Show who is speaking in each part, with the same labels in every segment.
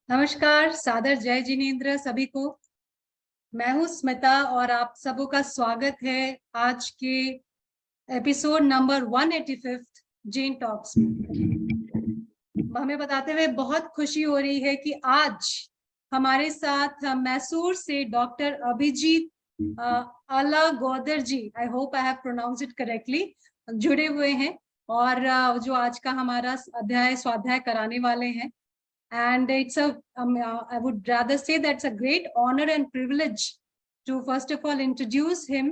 Speaker 1: नमस्कार, सादर जय जिनेन्द्र सभी को। मैं हूं स्मिता और आप सबों का स्वागत है आज के एपिसोड नंबर 185 जैन टॉक्स में। हमें बताते हुए बहुत खुशी हो रही है कि आज हमारे साथ मैसूर से doctor Abhijit Alagodar ji, I hope I have pronounce it correctly, जुड़े हुए हैं और जो आज का हमारा अध्याय स्वाध्याय कराने वाले हैं। And it's I would rather say that's a great honor and privilege to first of all introduce him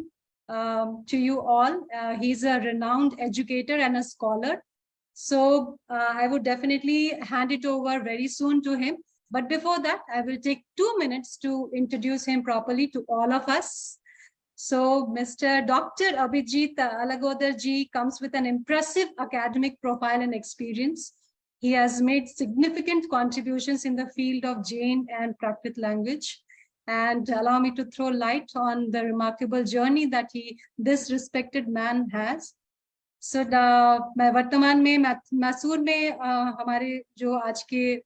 Speaker 1: to you all. He's a renowned educator and a scholar. So I would definitely hand it over very soon to him. But before that, I will take 2 minutes to introduce him properly to all of us. So Mr. Dr. Abhijit Alagodar ji comes with an impressive academic profile and experience. He has made significant contributions in the field of Jain and Prakrit language. And allow me to throw light on the remarkable journey that this respected man has. So मैं वर्तमान में मैसूर में हमारे जो आज के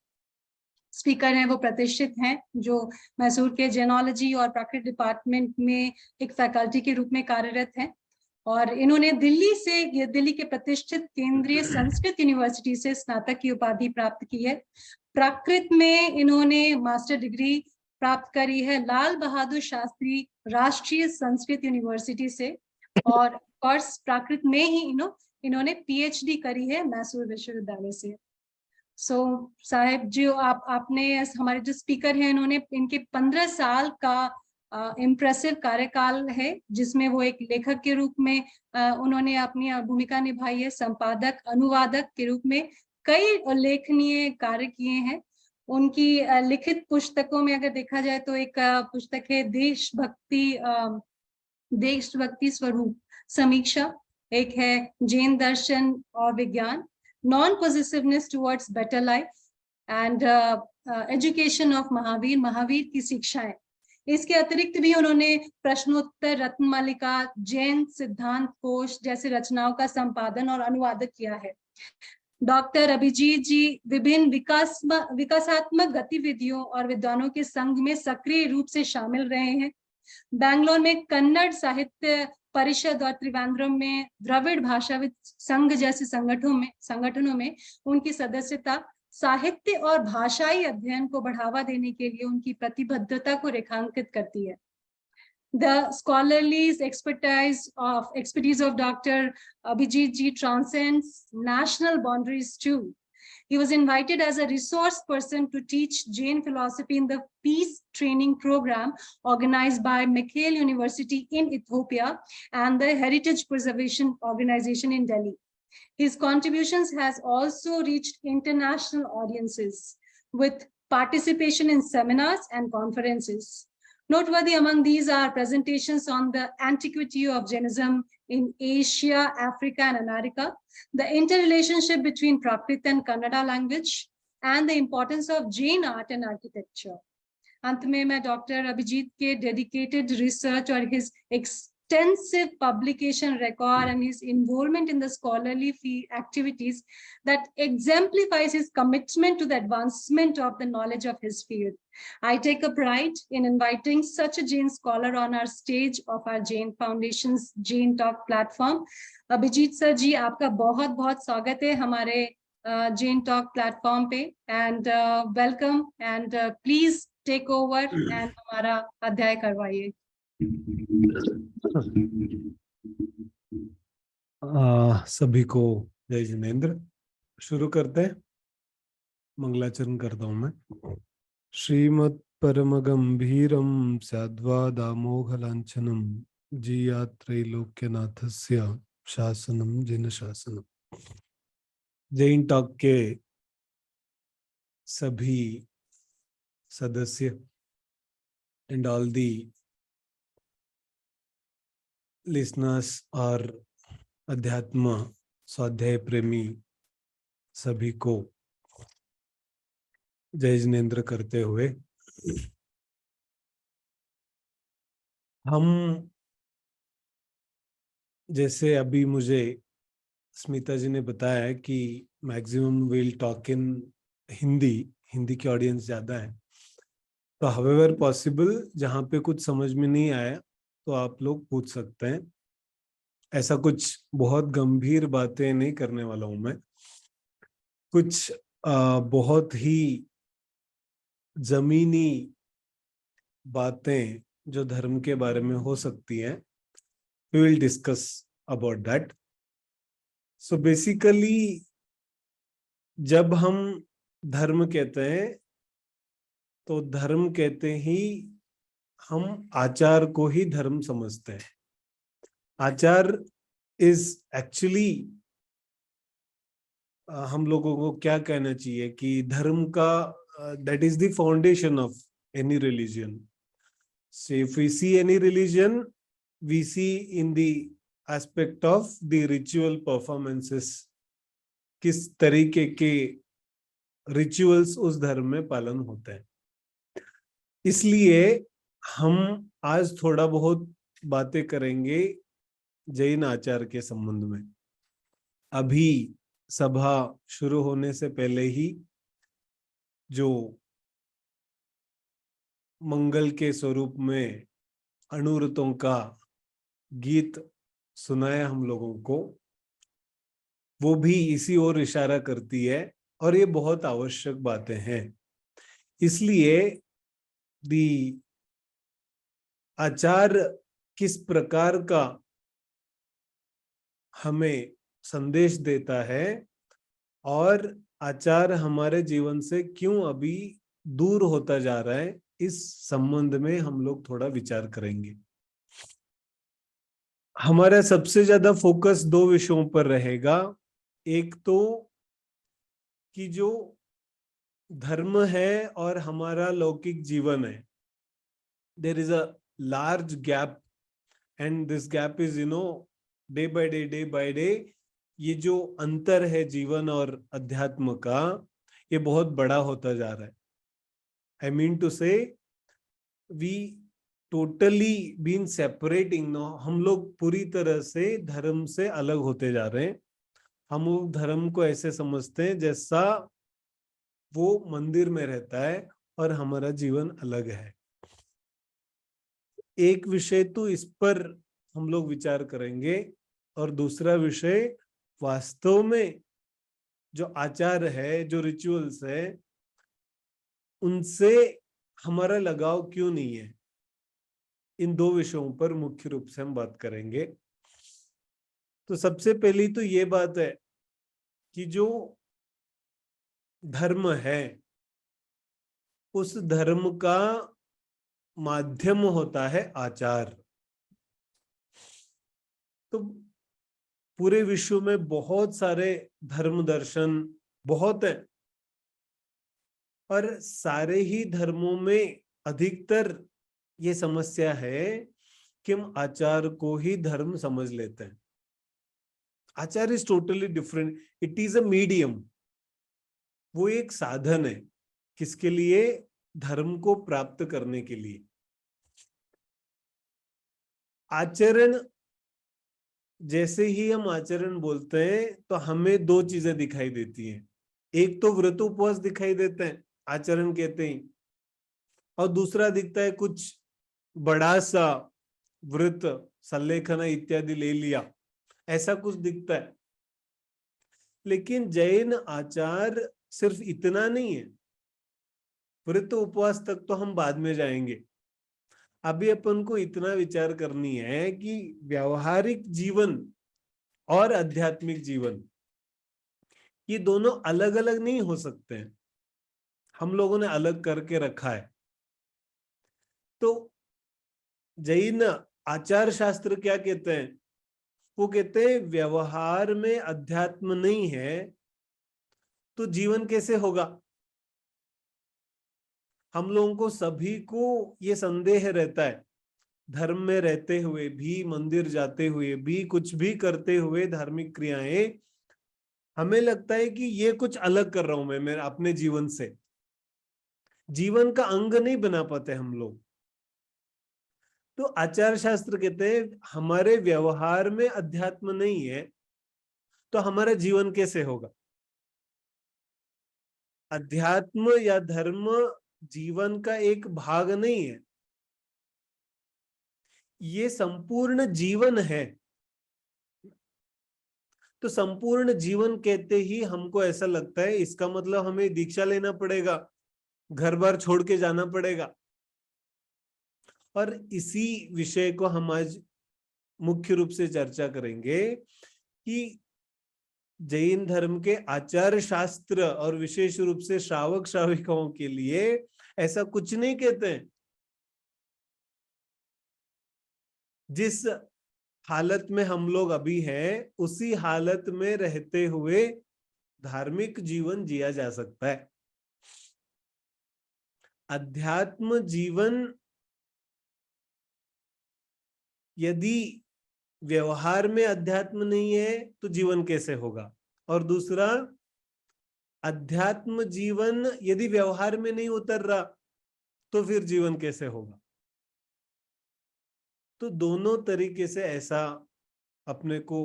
Speaker 1: speaker हैं वो प्रतिष्ठित हैं, जो मैसूर के जेनोलॉजी और प्राकृत डिपार्टमेंट में एक फैकल्टी के रूप में कार्यरत हैं। और इन्होंने दिल्ली के प्रतिष्ठित केंद्रीय संस्कृत यूनिवर्सिटी से स्नातक की उपाधि प्राप्त की है। प्राकृत में इन्होंने मास्टर डिग्री प्राप्त करी है लाल बहादुर शास्त्री राष्ट्रीय संस्कृत यूनिवर्सिटी से, और कोर्स प्राकृत में ही इन्होंने पीएचडी करी है मैसूर विश्वविद्यालय से। साहेब जो आपने हमारे जो स्पीकर हैं, इनके 15 साल का इम्प्रेसिव कार्यकाल है, जिसमें वो एक लेखक के रूप में उन्होंने अपनी भूमिका निभाई है। संपादक अनुवादक के रूप में कई उल्लेखनीय कार्य किए हैं। उनकी लिखित पुस्तकों में अगर देखा जाए तो एक पुस्तक है देशभक्ति स्वरूप समीक्षा, एक है जैन दर्शन और विज्ञान, non-possessiveness towards better life, and education of Mahavir की शिक्षाएं। इसके अतिरिक्त भी उन्होंने प्रश्नोत्तर रत्नमालिका, जैन सिद्धांत कोश जैसे रचनाओं का संपादन और अनुवादक किया है। डॉक्टर अभिजीत जी विभिन्न विकासात्मक गतिविधियों और विद्वानों के संघ में सक्रिय रूप से शामिल रहे हैं। बैंगलोर में कन्नड़ साहित्य परिषद और त्रिवेंद्रम में द्रविड़ भाषाविद संघ जैसे संगठनों में उनकी सदस्यता साहित्य और भाषाई अध्ययन को बढ़ावा देने के लिए उनकी प्रतिबद्धता को रेखांकित करती है। The scholarly expertise of Dr. Abhijit ji transcends national boundaries too. He was invited as a resource person to teach Jain philosophy in the peace training program organized by McGill University in Ethiopia and the Heritage Preservation Organization in Delhi. His contributions has also reached international audiences with participation in seminars and conferences. Noteworthy among these are presentations on the antiquity of Jainism in Asia, Africa, and America, the interrelationship between Prakrit and Kannada language, and the importance of Jain art and architecture. अंत में मैं doctor Abhijit के dedicated research और his extensive publication record and his involvement in the scholarly activities that exemplifies his commitment to the advancement of the knowledge of his field. I take a pride in inviting such a Jain scholar on our stage of our Jain Foundation's Jain Talk platform. Abhijit sir ji, आपका बहुत बहुत स्वागत है हमारे Jain Talk platform पे, and welcome, and please take over and हमारा अध्याय करवाइए।
Speaker 2: सभी को जय जिनेन्द्र। शुरू करते हैं। मंगलाचरण करता हूं मैं। श्रीमत् परम गंभीरम स्याद्वादामोघ लांछनम जीयात्रैलोक्यनाथस्य शासनम जिन शासनम। जैन टॉक के सभी सदस्य एंड ऑल दी लिसनर्स और अध्यात्म स्वाध्याय प्रेमी सभी को जय जिनेन्द्र करते हुए हम, जैसे अभी मुझे स्मिता जी ने बताया कि maximum will talk in Hindi, Hindi की ऑडियंस ज्यादा है, तो हावेवर पॉसिबल जहाँ पे कुछ समझ में नहीं आया तो आप लोग पूछ सकते हैं। ऐसा कुछ बहुत गंभीर बातें नहीं करने वाला हूं मैं, कुछ बहुत ही जमीनी बातें जो धर्म के बारे में हो सकती हैं, we will discuss about that. So basically जब हम धर्म कहते हैं तो धर्म कहते ही हम आचार को ही धर्म समझते हैं। आचार इज एक्चुअली, हम लोगों को क्या कहना चाहिए कि धर्म का that is the foundation of any religion. So if we see any religion, we see in the aspect of the ritual performances, किस तरीके के रिचुअल्स उस धर्म में पालन होते हैं। इसलिए हम आज थोड़ा बहुत बातें करेंगे जैन आचार के संबंध में। अभी सभा शुरू होने से पहले ही जो मंगल के स्वरूप में अणुव्रतों का गीत सुनाया हम लोगों को, वो भी इसी ओर इशारा करती है और ये बहुत आवश्यक बातें हैं। इसलिए दी आचार किस प्रकार का हमें संदेश देता है और आचार हमारे जीवन से क्यों अभी दूर होता जा रहा है, इस संबंध में हम लोग थोड़ा विचार करेंगे। हमारा सबसे ज्यादा फोकस दो विषयों पर रहेगा। एक तो कि जो धर्म है और हमारा लौकिक जीवन है, there is a large gap and this gap is day by day ये जो अंतर है जीवन और अध्यात्म का, ये बहुत बड़ा होता जा रहा है। I mean to say we totally been separating no, हम लोग पूरी तरह से धर्म से अलग होते जा रहे हैं। हम लोग धर्म को ऐसे समझते हैं जैसा वो मंदिर में रहता है और हमारा जीवन अलग है। एक विषय तो इस पर हम लोग विचार करेंगे और दूसरा विषय वास्तव में जो आचार है, जो रिचुअल्स है, उनसे हमारा लगाव क्यों नहीं है। इन दो विषयों पर मुख्य रूप से हम बात करेंगे। तो सबसे पहली तो ये बात है कि जो धर्म है उस धर्म का माध्यम होता है आचार। तो पूरे विश्व में बहुत सारे धर्म दर्शन बहुत है और सारे ही धर्मों में अधिकतर ये समस्या है कि हम आचार को ही धर्म समझ लेते हैं। आचार is totally different, it is a medium. वो एक साधन है किसके लिए? धर्म को प्राप्त करने के लिए। आचरण, जैसे ही हम आचरण बोलते हैं तो हमें दो चीजें दिखाई देती हैं। एक तो व्रत उपवास दिखाई देते हैं आचरण कहते हैं, और दूसरा दिखता है कुछ बड़ा सा व्रत सल्लेखना इत्यादि ले लिया, ऐसा कुछ दिखता है। लेकिन जैन आचार सिर्फ इतना नहीं है। व्रत उपवास तक तो हम बाद में जाएंगे। अभी अपन को इतना विचार करनी है कि व्यावहारिक जीवन और आध्यात्मिक जीवन ये दोनों अलग अलग नहीं हो सकते हैं। हम लोगों ने अलग करके रखा है। तो जैन आचार शास्त्र क्या कहते हैं? वो कहते हैं व्यवहार में अध्यात्म नहीं है तो जीवन कैसे होगा। हम लोगों को सभी को ये संदेह रहता है, धर्म में रहते हुए भी, मंदिर जाते हुए भी, कुछ भी करते हुए धार्मिक क्रियाएं, हमें लगता है कि ये कुछ अलग कर रहा हूं मैं मेरे अपने जीवन से। जीवन का अंग नहीं बना पाते हम लोग। तो आचार शास्त्र कहते हैं हमारे व्यवहार में अध्यात्म नहीं है तो हमारा जीवन कैसे होगा। अध्यात्म या धर्म जीवन का एक भाग नहीं है, ये संपूर्ण जीवन है। तो संपूर्ण जीवन कहते ही हमको ऐसा लगता है इसका मतलब हमें दीक्षा लेना पड़ेगा, घर बार छोड़ के जाना पड़ेगा। और इसी विषय को हम आज मुख्य रूप से चर्चा करेंगे कि जैन धर्म के आचार शास्त्र और विशेष रूप से श्रावक श्राविकाओं के लिए ऐसा कुछ नहीं कहते हैं। जिस हालत में हम लोग अभी हैं उसी हालत में रहते हुए धार्मिक जीवन जिया जा सकता है। अध्यात्म जीवन यदि व्यवहार में अध्यात्म नहीं है तो जीवन कैसे होगा, और दूसरा अध्यात्म जीवन यदि व्यवहार में नहीं उतर रहा तो फिर जीवन कैसे होगा। तो दोनों तरीके से ऐसा अपने को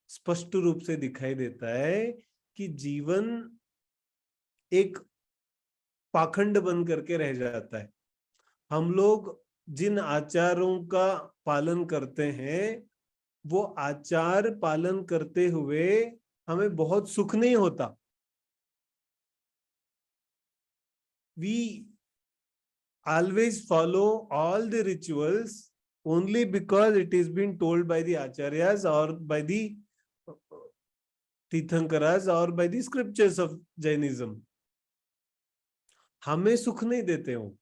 Speaker 2: स्पष्ट रूप से दिखाई देता है कि जीवन एक पाखंड बन करके रह जाता है। हम लोग जिन आचारों का पालन करते हैं वो आचार पालन करते हुए हमें बहुत सुख नहीं होता। We always follow all the rituals only because it is being told by the acharyas or by the तीर्थंकरास और by the scriptures of Jainism. हमें सुख नहीं देते हो।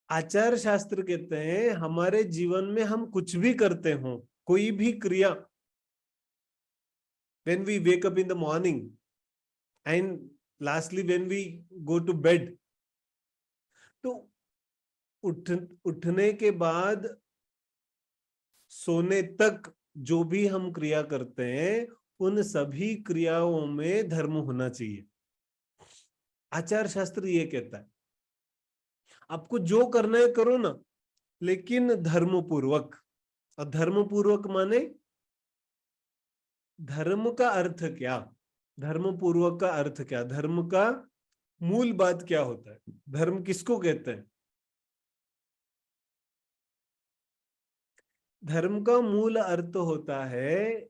Speaker 2: आचार शास्त्र कहते हैं हमारे जीवन में हम कुछ भी करते हो, कोई भी क्रिया, when we wake up in the morning and lastly when we go to bed, तो उठने के बाद सोने तक जो भी हम क्रिया करते हैं उन सभी क्रियाओं में धर्म होना चाहिए। आचार शास्त्र ये कहता है आपको जो करना है करो ना, लेकिन धर्म पूर्वक। और धर्म पूर्वक माने धर्म का अर्थ क्या, धर्म पूर्वक का अर्थ क्या, धर्म का मूल बात क्या होता है, धर्म किसको कहते हैं। धर्म का मूल अर्थ होता है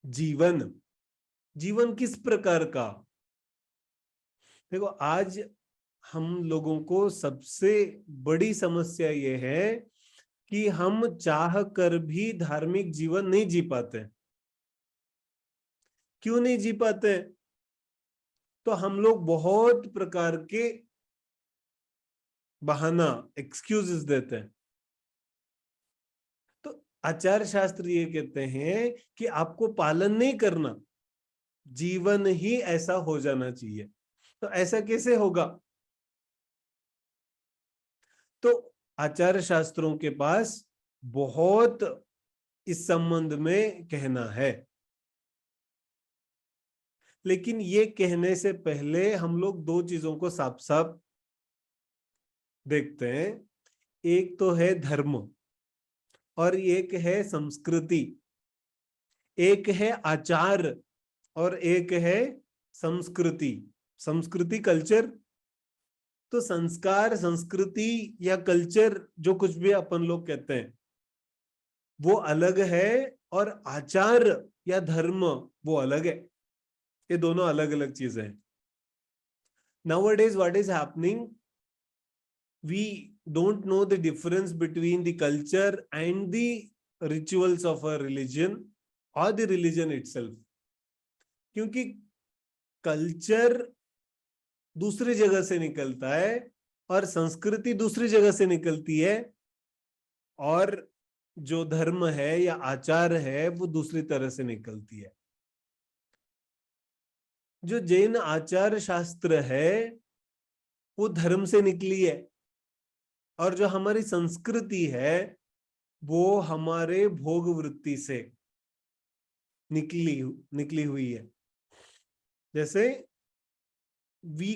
Speaker 2: जीवन। जीवन किस प्रकार का। देखो आज हम लोगों को सबसे बड़ी समस्या ये है कि हम चाह कर भी धार्मिक जीवन नहीं जी पाते। क्यों नहीं जी पाते। तो हम लोग बहुत प्रकार के बहाना, एक्सक्यूजेस देते हैं। तो आचार शास्त्र ये कहते हैं कि आपको पालन नहीं करना, जीवन ही ऐसा हो जाना चाहिए। तो ऐसा कैसे होगा। तो आचार शास्त्रों के पास बहुत इस संबंध में कहना है, लेकिन ये कहने से पहले हम लोग दो चीजों को साफ साफ देखते हैं। एक तो है धर्म और एक है संस्कृति, एक है आचार और एक है संस्कृति। संस्कृति कल्चर, तो संस्कार, संस्कृति या कल्चर जो कुछ भी अपन लोग कहते हैं वो अलग है, और आचार या धर्म वो अलग है। ये दोनों अलग अलग चीजें हैं। Nowadays what is happening, we don't know the difference between the culture and the rituals of a religion or the religion itself, क्योंकि कल्चर दूसरी जगह से निकलता है और संस्कृति दूसरी जगह से निकलती है, और जो धर्म है या आचार है वो दूसरी तरह से निकलती है। जो जैन आचार शास्त्र है वो धर्म से निकली है, और जो हमारी संस्कृति है वो हमारे भोग वृत्ति से निकली हुई है। जैसे we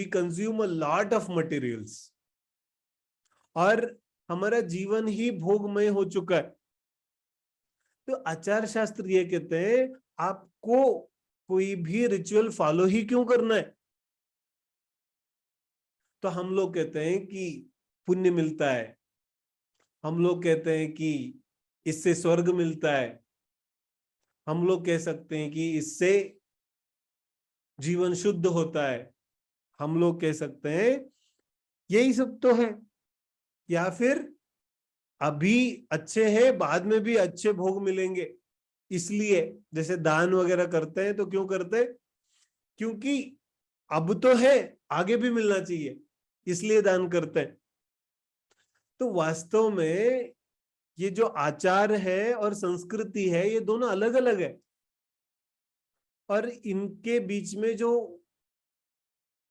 Speaker 2: consume a lot of materials, और हमारा जीवन ही भोगमय हो चुका है। तो आचार शास्त्र ये कहते हैं आपको कोई भी रिचुअल फॉलो ही क्यों करना है। तो हम लोग कहते हैं कि पुण्य मिलता है, हम लोग कहते हैं कि इससे स्वर्ग मिलता है, हम लोग कह सकते हैं कि इससे जीवन शुद्ध होता है, हम लोग कह सकते हैं यही सब तो है। या फिर अभी अच्छे हैं, बाद में भी अच्छे भोग मिलेंगे, इसलिए जैसे दान वगैरह करते हैं तो क्यों करते हैं, क्योंकि अब तो है, आगे भी मिलना चाहिए, इसलिए दान करते हैं। तो वास्तव में ये जो आचार है और संस्कृति है ये दोनों अलग अलग है, और इनके बीच में जो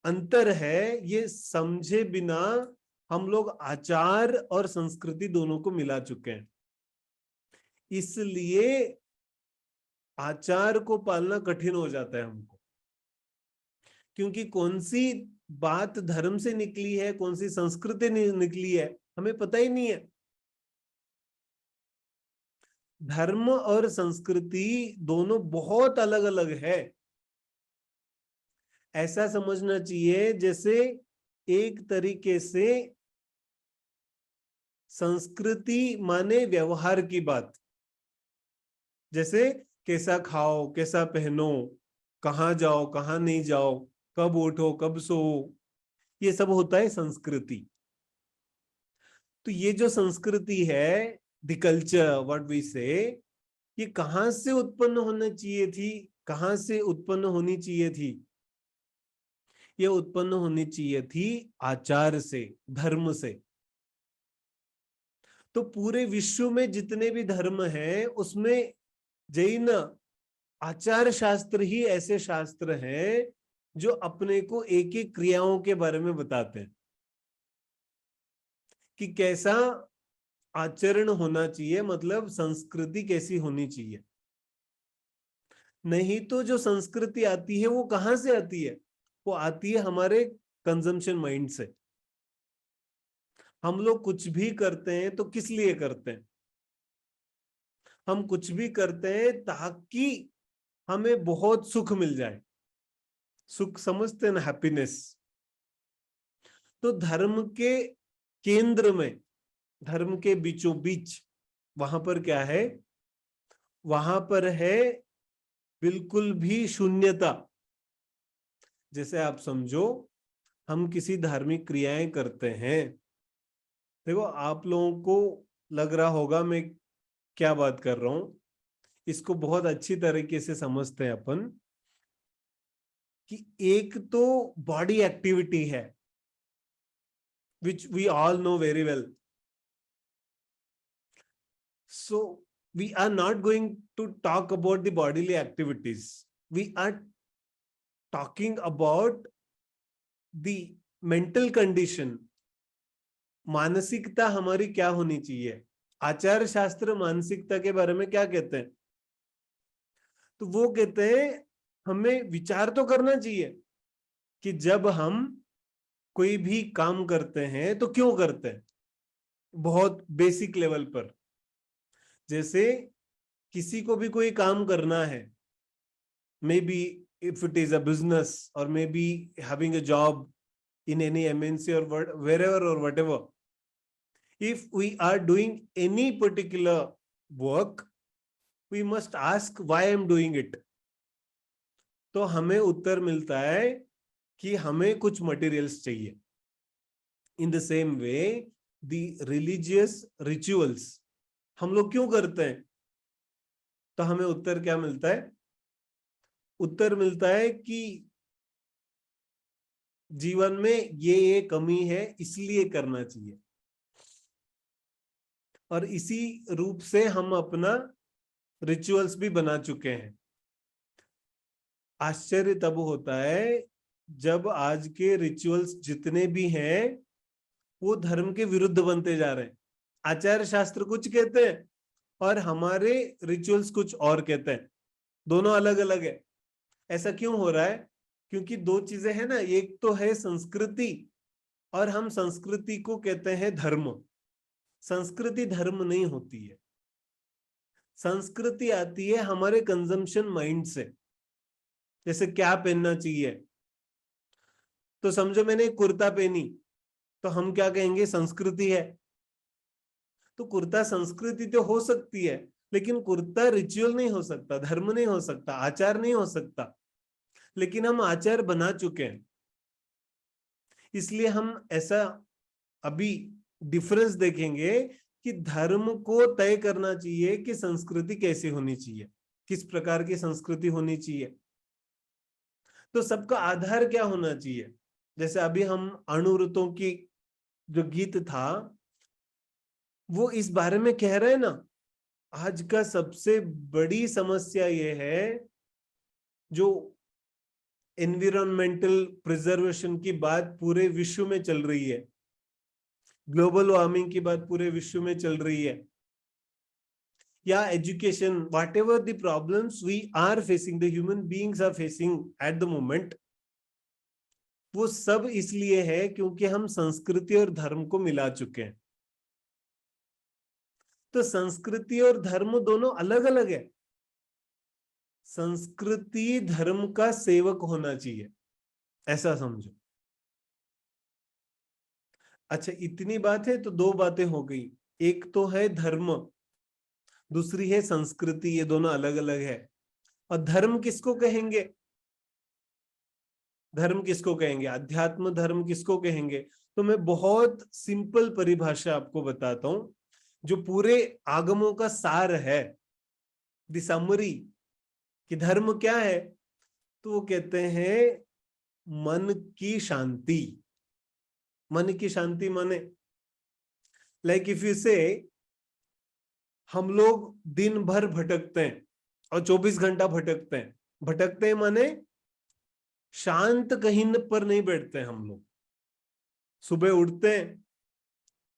Speaker 2: अंतर है ये समझे बिना हम लोग आचार और संस्कृति दोनों को मिला चुके हैं। इसलिए आचार को पालना कठिन हो जाता है हमको, क्योंकि कौन सी बात धर्म से निकली है, कौन सी संस्कृति निकली है, हमें पता ही नहीं है। धर्म और संस्कृति दोनों बहुत अलग अलग है। ऐसा समझना चाहिए जैसे एक तरीके से संस्कृति माने व्यवहार की बात, जैसे कैसा खाओ, कैसा पहनो, कहाँ जाओ, कहाँ नहीं जाओ, कब उठो, कब सो, ये सब होता है संस्कृति। तो ये जो संस्कृति है, द कल्चर व्हाट वी से, ये कहां से उत्पन्न होना चाहिए थी, कहां से उत्पन्न होनी चाहिए थी, ये उत्पन्न होनी चाहिए थी आचार से, धर्म से। तो पूरे विश्व में जितने भी धर्म हैं उसमें जैन आचार शास्त्र ही ऐसे शास्त्र हैं जो अपने को एक एक क्रियाओं के बारे में बताते हैं कि कैसा आचरण होना चाहिए, मतलब संस्कृति कैसी होनी चाहिए। नहीं तो जो संस्कृति आती है वो कहां से आती है, वो आती है हमारे कंजम्पशन माइंड से। हम लोग कुछ भी करते हैं तो किस लिए करते हैं, हम कुछ भी करते हैं ताकि हमें बहुत सुख मिल जाए, सुख समझते हैं ना, हैप्पीनेस। तो धर्म के केंद्र में, धर्म के बीचों बीच वहां पर क्या है, वहां पर है बिल्कुल भी शून्यता। जैसे आप समझो हम किसी धार्मिक क्रियाएं करते हैं, देखो आप लोगों को लग रहा होगा मैं क्या बात कर रहा हूं, इसको बहुत अच्छी तरीके से समझते हैं अपन कि एक तो बॉडी एक्टिविटी है which we all know very well. So we are not going to talk about the bodily activities, we are talking about the mental condition, मानसिकता हमारी क्या होनी चाहिए। आचार शास्त्र मानसिकता के बारे में क्या कहते हैं, तो वो कहते हैं हमें विचार तो करना चाहिए कि जब हम कोई भी काम करते हैं तो क्यों करते हैं, बहुत बेसिक लेवल पर। जैसे किसी को भी कोई काम करना है, may be if it is a business और may be having a job in any MNC or wherever or whatever, if we are doing any particular work, we must ask why I am doing it. तो हमें उत्तर मिलता है कि हमें कुछ materials चाहिए। In the same way the religious rituals हम लोग क्यों करते हैं, तो हमें उत्तर क्या मिलता है, उत्तर मिलता है कि जीवन में ये कमी है इसलिए करना चाहिए, और इसी रूप से हम अपना रिचुअल्स भी बना चुके हैं। आश्चर्य तब होता है जब आज के रिचुअल्स जितने भी हैं वो धर्म के विरुद्ध बनते जा रहे हैं। आचार्य शास्त्र कुछ कहते हैं और हमारे रिचुअल्स कुछ और कहते हैं, दोनों अलग अलग है। ऐसा क्यों हो रहा है, क्योंकि दो चीजें हैं ना, एक तो है संस्कृति और हम संस्कृति को कहते हैं धर्म। संस्कृति धर्म नहीं होती है, संस्कृति आती है हमारे कंजम्पशन माइंड से। जैसे क्या पहनना चाहिए, तो समझो मैंने एक कुर्ता पहनी, तो हम क्या कहेंगे, संस्कृति है। तो कुर्ता संस्कृति तो हो सकती है, लेकिन कुर्ता रिचुअल नहीं हो सकता, धर्म नहीं हो सकता, आचार नहीं हो सकता। लेकिन हम आचार बना चुके हैं, इसलिए हम ऐसा अभी डिफरेंस देखेंगे कि धर्म को तय करना चाहिए कि संस्कृति कैसी होनी चाहिए, किस प्रकार की संस्कृति होनी चाहिए। तो सबका आधार क्या होना चाहिए। जैसे अभी हम अणुव्रतों की जो गीत था वो इस बारे में कह रहे हैं ना। आज का सबसे बड़ी समस्या ये है, जो एनवायरमेंटल प्रिजर्वेशन की बात पूरे विश्व में चल रही है, ग्लोबल वार्मिंग की बात पूरे विश्व में चल रही है, या education, whatever the problems we are facing, the human beings are facing at the moment, वो सब इसलिए है क्योंकि हम संस्कृति और धर्म को मिला चुके हैं। तो संस्कृति और धर्म दोनों अलग अलग है। संस्कृति धर्म का सेवक होना चाहिए, ऐसा समझो। अच्छा, इतनी बात है तो दो बातें हो गई। एक तो है धर्म, दूसरी है संस्कृति, ये दोनों अलग अलग है। और धर्म किसको कहेंगे, धर्म किसको कहेंगे, अध्यात्म धर्म किसको कहेंगे। तो मैं बहुत सिंपल परिभाषा आपको बताता हूं, जो पूरे आगमों का सार है, द समरी कि धर्म क्या है। तो वो कहते हैं मन की शांति। मन की शांति माने, लाइक इफ यू से, हम लोग दिन भर भटकते हैं और 24 घंटा भटकते हैं। भटकते हैं माने शांत कहीं पर नहीं बैठते हैं हम लोग। सुबह उठते हैं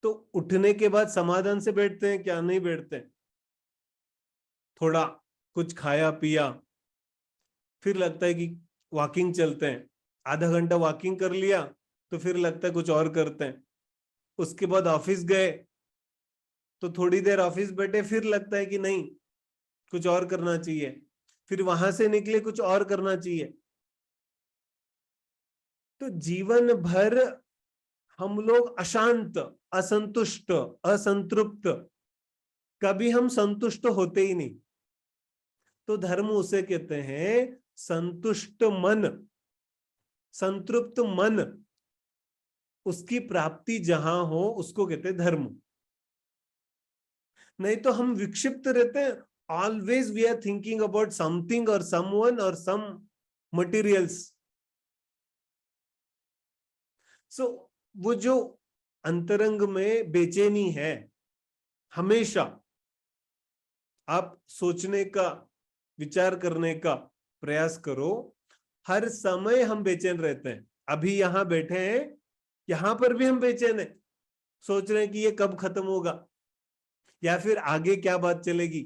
Speaker 2: तो उठने के बाद समाधान से बैठते हैं क्या, नहीं बैठते हैं। थोड़ा कुछ खाया पिया, फिर लगता है कि वॉकिंग चलते हैं, आधा घंटा वॉकिंग कर लिया तो फिर लगता है कुछ और करते हैं। उसके बाद ऑफिस गए तो थोड़ी देर ऑफिस बैठे, फिर लगता है कि नहीं कुछ और करना चाहिए, फिर वहां से निकले कुछ और करना चाहिए। तो जीवन भर हम लोग अशांत, असंतुष्ट, असंतृप्त, कभी हम संतुष्ट होते ही नहीं। तो धर्म उसे कहते हैं संतुष्ट मन, संतृप्त मन, उसकी प्राप्ति जहां हो उसको कहते हैं धर्म। नहीं तो हम विक्षिप्त रहते हैं, always we are thinking about something और समवन और सम मटेरियल्स। सो वो जो अंतरंग में बेचैनी है, हमेशा आप सोचने का, विचार करने का प्रयास करो। हर समय हम बेचैन रहते हैं। अभी यहां बैठे हैं, यहां पर भी हम बेचैन हैं, सोच रहे हैं कि ये कब खत्म होगा या फिर आगे क्या बात चलेगी।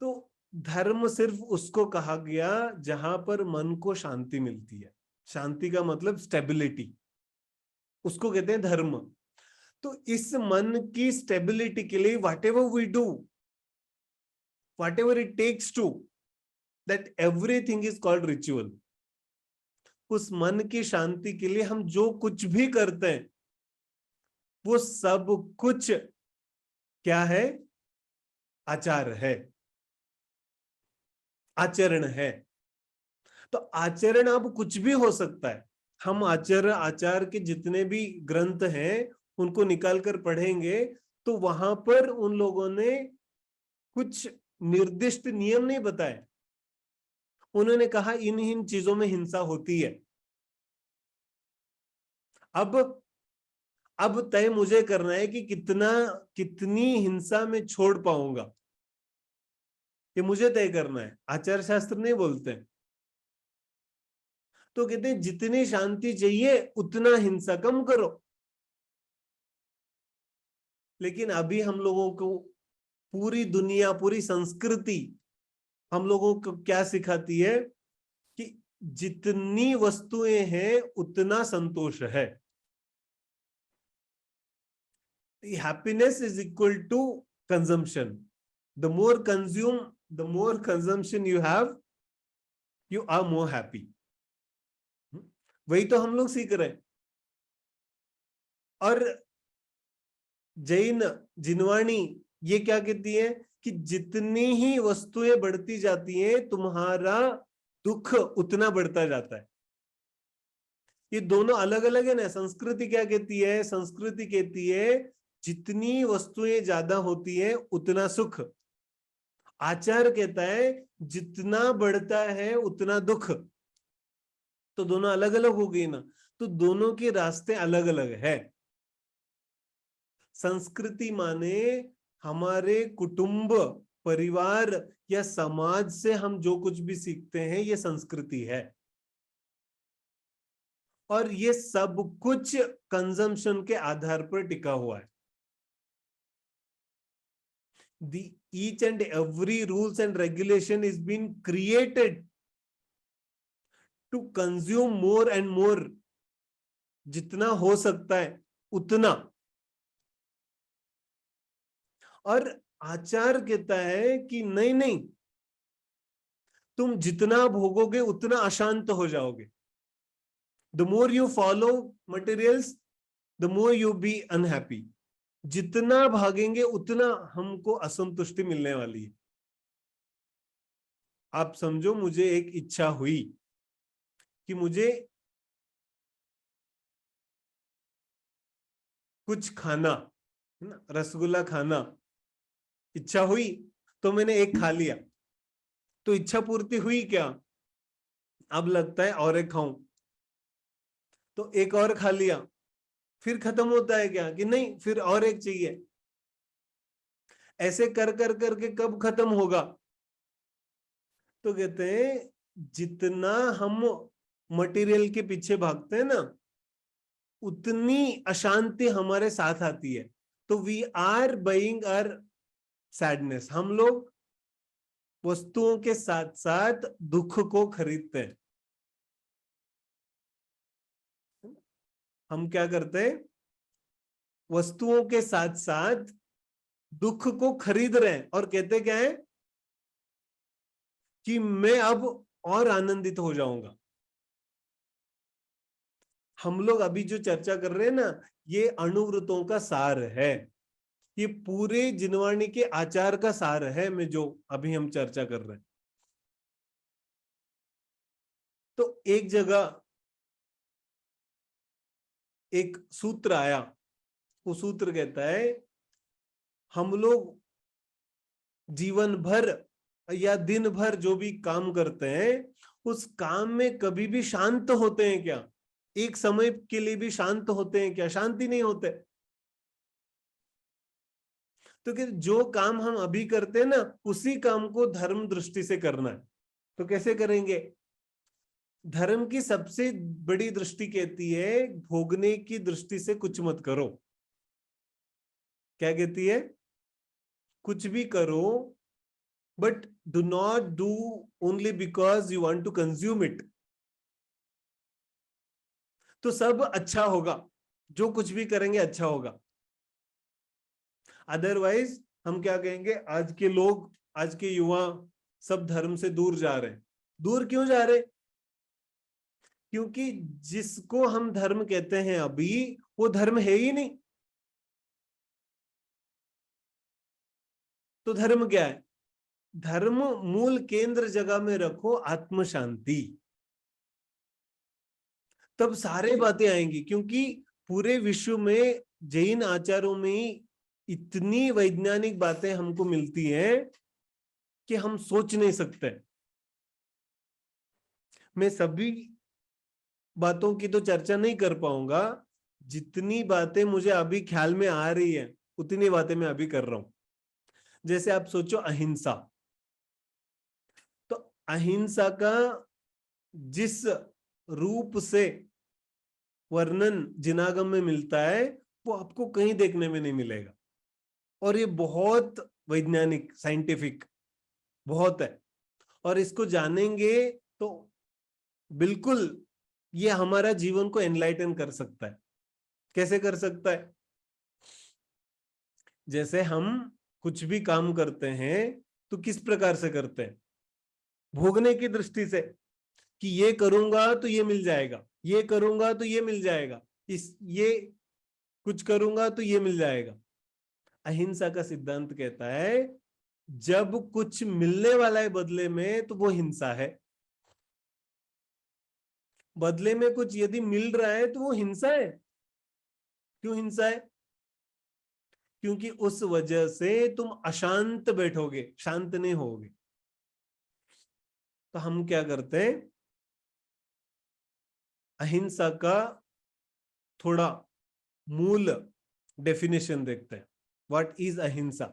Speaker 2: तो धर्म सिर्फ उसको कहा गया जहां पर मन को शांति मिलती है। शांति का मतलब स्टेबिलिटी, उसको कहते हैं धर्म। तो इस मन की स्टेबिलिटी के लिए whatever we do, whatever it takes to, that everything is called ritual. उस मन की शांति के लिए हम जो कुछ भी करते हैं वो सब कुछ क्या है, आचार है, आचरण है। तो आचरण अब कुछ भी हो सकता है। हम आचार के जितने भी ग्रंथ हैं उनको निकाल कर पढ़ेंगे तो वहां पर उन लोगों ने कुछ निर्दिष्ट नियम नहीं बताए। उन्होंने कहा इन इन चीजों में हिंसा होती है। अब तय मुझे करना है कि कितनी हिंसा में छोड़ पाऊंगा, ये मुझे तय करना है। आचार शास्त्र नहीं बोलते। तो कहते हैं जितनी शांति चाहिए उतना हिंसा कम करो। लेकिन अभी हम लोगों को पूरी दुनिया, पूरी संस्कृति हम लोगों को क्या सिखाती है कि जितनी वस्तुएं हैं उतना संतोष है। Happiness is equal to consumption. The more consumption you have, you are more happy. वही तो हम लोग सीख रहे हैं. और जैन जिनवाणी ये क्या कहती है कि जितनी ही वस्तुएं बढ़ती जाती हैं तुम्हारा दुख उतना बढ़ता जाता है. ये दोनों अलग अलग है ना. संस्कृति क्या कहती है? संस्कृति कहती है जितनी वस्तुएं ज्यादा होती है उतना सुख. आचार कहता है जितना बढ़ता है उतना दुख. तो दोनों अलग अलग हो गई ना. तो दोनों के रास्ते अलग अलग है. संस्कृति माने हमारे कुटुंब, परिवार या समाज से हम जो कुछ भी सीखते हैं ये संस्कृति है. और ये सब कुछ कंजम्पशन के आधार पर टिका हुआ है. Each and every rules and regulation is being created to consume more and more. जितना हो सकता है उतना. और आचार कहता है कि नहीं नहीं, तुम जितना भोगोगे उतना अशांत हो जाओगे. The more you follow materials, the more you be unhappy. जितना भागेंगे उतना हमको असंतुष्टि मिलने वाली है. आप समझो मुझे एक इच्छा हुई कि मुझे कुछ खाना, रसगुल्ला खाना इच्छा हुई, तो मैंने एक खा लिया. तो इच्छा पूर्ति हुई क्या? अब लगता है और एक खाऊं. तो एक और खा लिया. फिर खत्म होता है क्या? कि नहीं, फिर और एक चाहिए. ऐसे कर कर करके कब खत्म होगा? तो कहते हैं जितना हम मटेरियल के पीछे भागते हैं ना उतनी अशांति हमारे साथ आती है. तो we are buying our sadness. हम लोग वस्तुओं के साथ साथ दुख को खरीदते हैं. हम क्या करते हैं? वस्तुओं के साथ साथ दुख को खरीद रहे हैं और कहते क्या है कि मैं अब और आनंदित हो जाऊंगा. हम लोग अभी जो चर्चा कर रहे हैं ना ये अनुव्रतों का सार है. ये पूरे जिनवाणी के आचार का सार है में जो अभी हम चर्चा कर रहे हैं. तो एक जगह एक सूत्र आया. वो सूत्र कहता है हम लोग जीवन भर या दिन भर जो भी काम करते हैं उस काम में कभी भी शांत होते हैं क्या? एक समय के लिए भी शांत होते हैं क्या? शांति नहीं होते. तो कि जो काम हम अभी करते हैं ना उसी काम को धर्म दृष्टि से करना है. तो कैसे करेंगे? धर्म की सबसे बड़ी दृष्टि कहती है भोगने की दृष्टि से कुछ मत करो. क्या कहती है? कुछ भी करो but do not do only because you want to consume it. तो सब अच्छा होगा. जो कुछ भी करेंगे अच्छा होगा. अदरवाइज हम क्या कहेंगे? आज के लोग, आज के युवा सब धर्म से दूर जा रहे हैं. दूर क्यों जा रहे? क्योंकि जिसको हम धर्म कहते हैं अभी वो धर्म है ही नहीं. तो धर्म क्या है? धर्म मूल केंद्र जगह में रखो आत्म शांति. तब सारे बातें आएंगी. क्योंकि पूरे विश्व में जैन आचारों में इतनी वैज्ञानिक बातें हमको मिलती हैं कि हम सोच नहीं सकते. मैं सभी बातों की तो चर्चा नहीं कर पाऊंगा. जितनी बातें मुझे अभी ख्याल में आ रही है उतनी बातें मैं अभी कर रहा हूं. जैसे आप सोचो अहिंसा. तो अहिंसा का जिस रूप से वर्णन जिनागम में मिलता है वो आपको कहीं देखने में नहीं मिलेगा. और ये बहुत वैज्ञानिक, साइंटिफिक बहुत है. और इसको जानेंगे तो बिल्कुल ये हमारा जीवन को एनलाइटन कर सकता है. कैसे कर सकता है? जैसे हम कुछ भी काम करते हैं तो किस प्रकार से करते हैं? भोगने की दृष्टि से, कि ये करूंगा तो ये मिल जाएगा, ये करूंगा तो ये मिल जाएगा, ये कुछ करूंगा तो ये मिल जाएगा। अहिंसा का सिद्धांत कहता है जब कुछ मिलने वाला है बदले में तो वो हिंसा है। बदले में कुछ यदि मिल रहा है तो वो हिंसा है। क्यों हिंसा है? क्योंकि उस वजह से तुम अशांत बैठोगे, शांत नहीं होगे। तो हम क्या करते हैं, अहिंसा का थोड़ा मूल डेफिनेशन देखते हैं। व्हाट इज अहिंसा?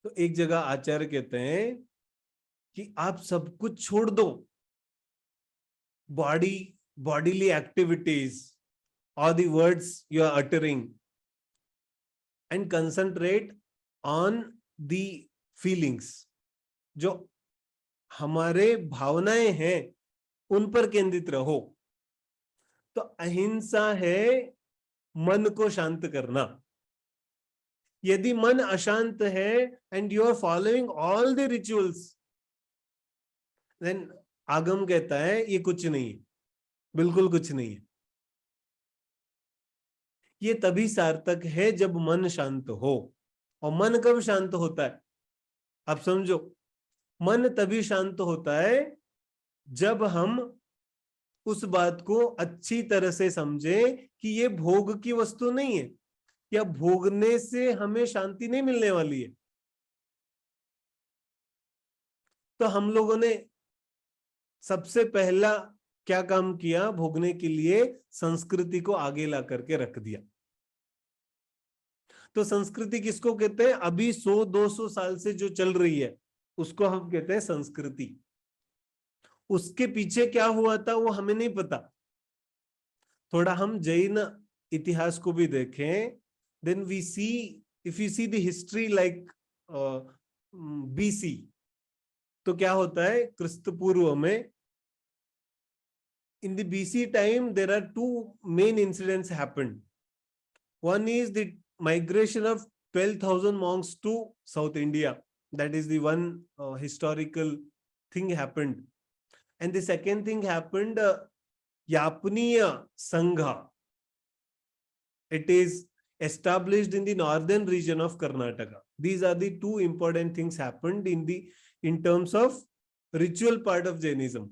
Speaker 2: तो एक जगह आचार्य कहते हैं कि आप सब कुछ छोड़ दो, bodily activities or the words you are uttering, and concentrate on the feelings. जो हमारे भावनाएं हैं उन पर केंद्रित रहो। तो अहिंसा है मन को शांत करना। यदि मन अशांत है and you are following all the rituals, then Agam कहता है ये कुछ नहीं है, बिल्कुल कुछ नहीं है। ये तभी सार्थक है जब मन शांत हो। और मन कब शांत होता है? आप समझो, मन तभी शांत होता है जब हम उस बात को अच्छी तरह से समझे कि ये भोग की वस्तु नहीं है, या भोगने से हमें शांति नहीं मिलने वाली है। तो हम लोगों ने सबसे पहला क्या काम किया? भोगने के लिए संस्कृति को आगे ला करके रख दिया। तो संस्कृति किसको कहते हैं? अभी 100-200 साल से जो चल रही है उसको हम कहते हैं संस्कृति। उसके पीछे क्या हुआ था वो हमें नहीं पता। थोड़ा हम जैन इतिहास को भी देखें, then we see, if you see the history like BC, तो क्या होता है क्रिस्त पूर्व में, in the BC time there are two main incidents happened. One is the migration of 12,000 monks to South India. That is the one historical thing happened. And the second thing happened, Yapaniya Sangha. It is established in the northern region of Karnataka. These are the two important things happened in terms of ritual part of Jainism.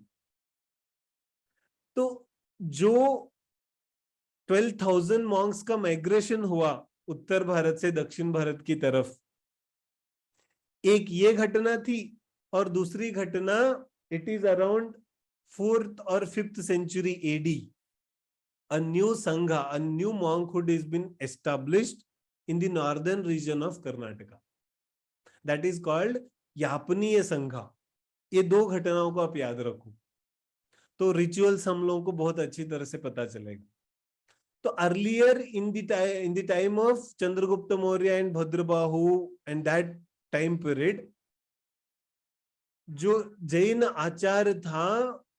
Speaker 2: तो जो 12,000 Monks का migration हुआ उत्तर भारत से दक्षिण भारत की तरफ, एक ये घटना थी, और दूसरी घटना इट इज अराउंड 4th और 5th century AD. A new sangha, a new monkhood has been established in the northern region of Karnataka. That is called यापनीय संघा. ये दो घटनाओं को आप याद रखो तो रिचुअल्स हम लोगों को बहुत अच्छी तरह से पता चलेगा. तो earlier in the time of Chandragupta Maurya and Bhadrabahu and that time period, जो जैन आचार था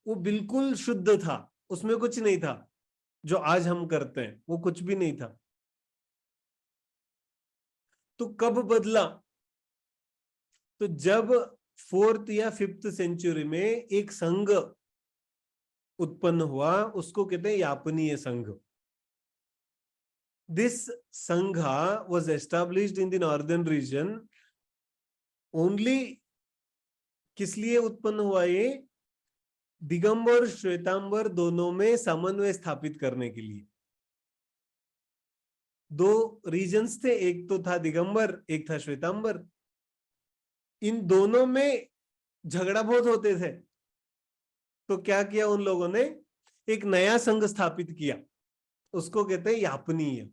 Speaker 2: वो बिल्कुल शुद्ध था, उसमें कुछ नहीं था. जो आज हम करते हैं वो कुछ भी नहीं था. तो कब बदला? तो जब 4th या 5th सेंचुरी में एक संघ उत्पन्न हुआ, उसको कहते हैं यापनीय संघ. दिस संघा was established in the northern region only. किस लिए उत्पन्न हुआ ये? दिगंबर श्वेतांबर दोनों में समन्वय स्थापित करने के लिए. दो रीजन्स थे, एक तो था दिगंबर, एक था श्वेतांबर. इन दोनों में झगड़ा बहुत होते थे. तो क्या किया उन लोगों ने? एक नया संघ स्थापित किया, उसको कहते हैं यापनीय.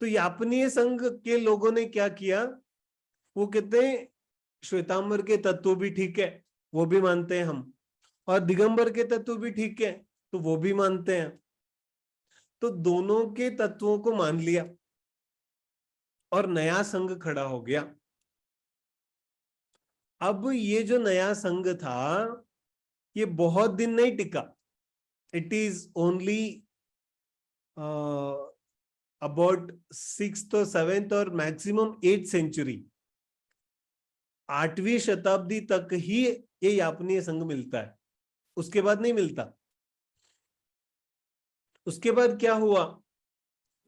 Speaker 2: तो यापनीय संघ के लोगों ने क्या किया? वो कहते हैं श्वेतांबर के तत्व भी ठीक है, वो भी मानते हैं हम, और दिगंबर के तत्व भी ठीक है तो वो भी मानते हैं. तो दोनों के तत्वों को मान लिया और नया संघ खड़ा हो गया. अब ये जो नया संघ था ये बहुत दिन नहीं टिका. It is only about 6th और 7th और मैक्सिमम 8th सेंचुरी, 8वीं शताब्दी तक ही ये यापनीय संघ मिलता है, उसके बाद नहीं मिलता। उसके बाद क्या हुआ,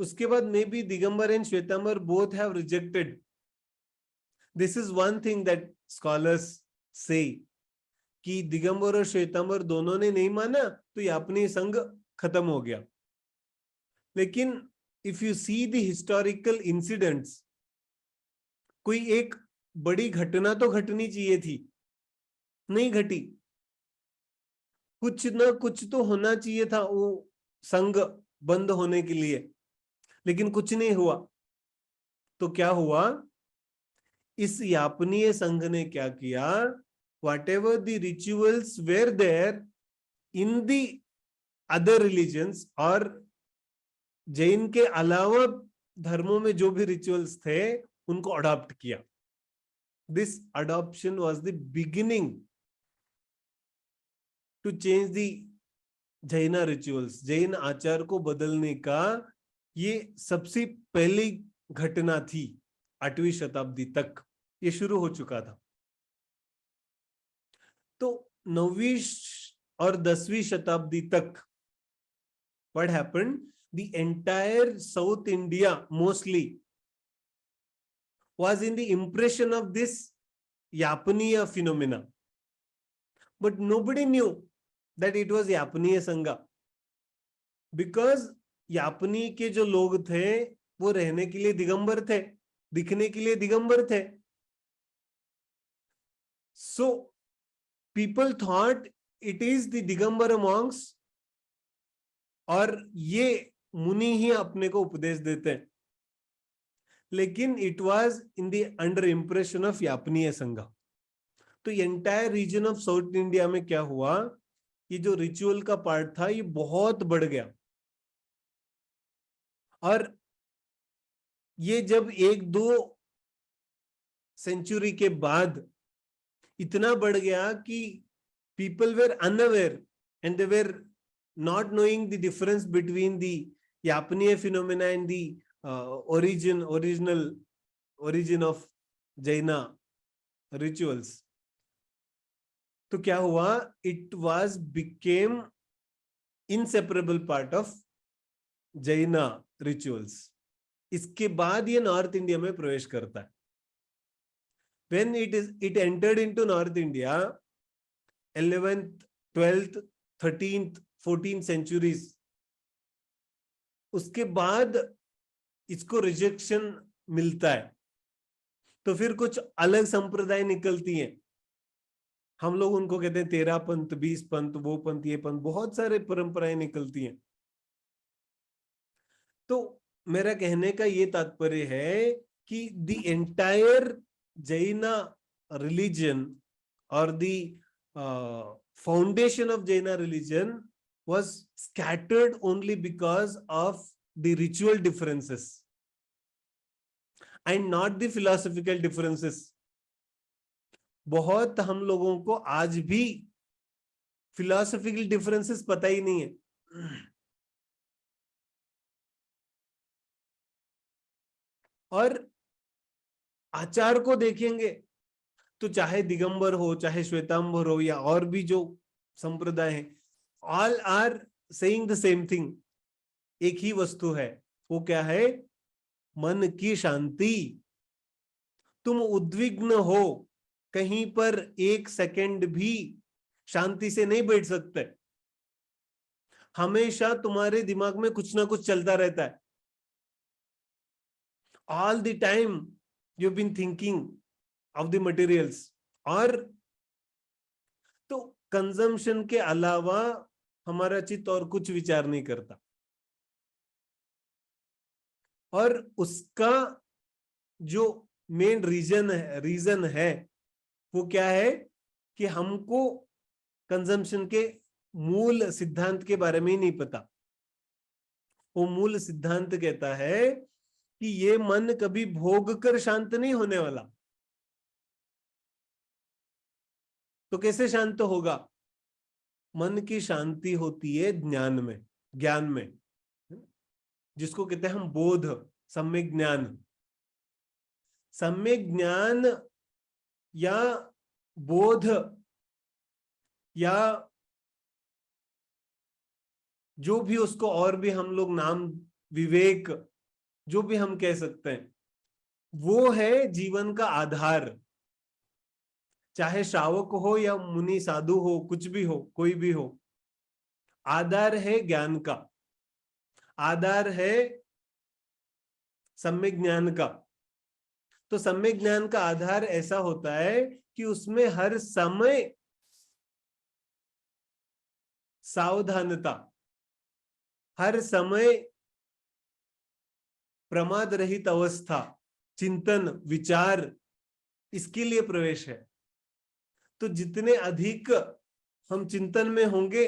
Speaker 2: उसके बाद maybe Digambar and Shvetambar both have rejected. This is one thing that scholars say, कि दिगंबर और श्वेतांबर दोनों ने नहीं माना तो यापनीय संघ खत्म हो गया। लेकिन if you see the historical incidents, कोई एक बड़ी घटना तो घटनी चाहिए थी, नहीं घटी। कुछ ना कुछ तो होना चाहिए था वो संघ बंद होने के लिए, लेकिन कुछ नहीं हुआ। तो क्या हुआ, इस यापनीय संघ ने क्या किया, whatever the rituals were there in the other religions, और जैन के अलावा धर्मों में जो भी रिचुअल्स थे उनको अडॉप्ट किया। This adoption was the beginning to change the Jaina rituals. Jain आचार को बदलने का ये सबसे पहली घटना थी। 8वीं शताब्दी तक ये शुरू हो चुका था। तो 9वीं और 10वीं शताब्दी तक what happened, the entire South India mostly was in the impression of this Yapaniya phenomena, but nobody knew that it was Yapaniya Sangha, because यापनी के जो लोग थे वो रहने के लिए दिगंबर थे, दिखने के लिए दिगंबर थे। So people thought it is the Digambara monks, और ये मुनि ही अपने को उपदेश देते हैं। लेकिन it was in the under impression of Yapaniya Sangh. तो entire region of South India में क्या हुआ, ये जो रिचुअल का पार्ट था ये बहुत बढ़ गया। और ये जब 1-2 सेंचुरी के बाद इतना बढ़ गया कि people were unaware and they were not knowing the difference between the Yapaniya phenomena and the origin of Jaina rituals. तो क्या हुआ, it was became inseparable part of Jaina rituals. इसके बाद ये नॉर्थ इंडिया में प्रवेश करता है। When it entered into North India, 11th, 12th, 13th, 14th centuries, उसके बाद इसको रिजेक्शन मिलता है। तो फिर कुछ अलग संप्रदाय निकलती हैं, हम लोग उनको कहते हैं 13 पंथ, 20 पंथ, वो पंथ, ये पंथ, बहुत सारे परंपराएं निकलती हैं। तो मेरा कहने का ये तात्पर्य है कि द एंटायर जैना रिलीजन और the foundation of Jaina religion was scattered only because of the ritual differences and not the philosophical differences. बहुत हम लोगों को आज भी philosophical differences पता ही नहीं है। और आचार को देखेंगे तो चाहे दिगंबर हो, चाहे श्वेतांबर हो, या और भी जो संप्रदाय है, all are saying the same thing. एक ही वस्तु है, वो क्या है, मन की शांति। तुम उद्विग्न हो, कहीं पर एक सेकंड भी शांति से नहीं बैठ सकते। हमेशा तुम्हारे दिमाग में कुछ ना कुछ चलता रहता है। All the time you been thinking of the materials। और तो कंजम्पशन के अलावा हमारा चित्त और कुछ विचार नहीं करता। और उसका जो मेन रीजन है वो क्या है कि हमको कंजम्पशन के मूल सिद्धांत के बारे में ही नहीं पता। वो मूल सिद्धांत कहता है कि ये मन कभी भोग कर शांत नहीं होने वाला। तो कैसे शांत होगा, मन की शांति होती है ज्ञान में, ज्ञान में। जिसको कहते हैं हम बोध, सम्यक ज्ञान। सम्यक ज्ञान या बोध या जो भी उसको और भी हम लोग नाम, विवेक, जो भी हम कह सकते हैं, वो है जीवन का आधार। चाहे श्रावक हो या मुनि साधु हो, कुछ भी हो, कोई भी हो, आधार है ज्ञान का, आधार है सम्यक ज्ञान का। तो सम्यक ज्ञान का आधार ऐसा होता है कि उसमें हर समय सावधानता, हर समय प्रमाद रहित अवस्था, चिंतन, विचार, इसके लिए प्रवेश है। तो जितने अधिक हम चिंतन में होंगे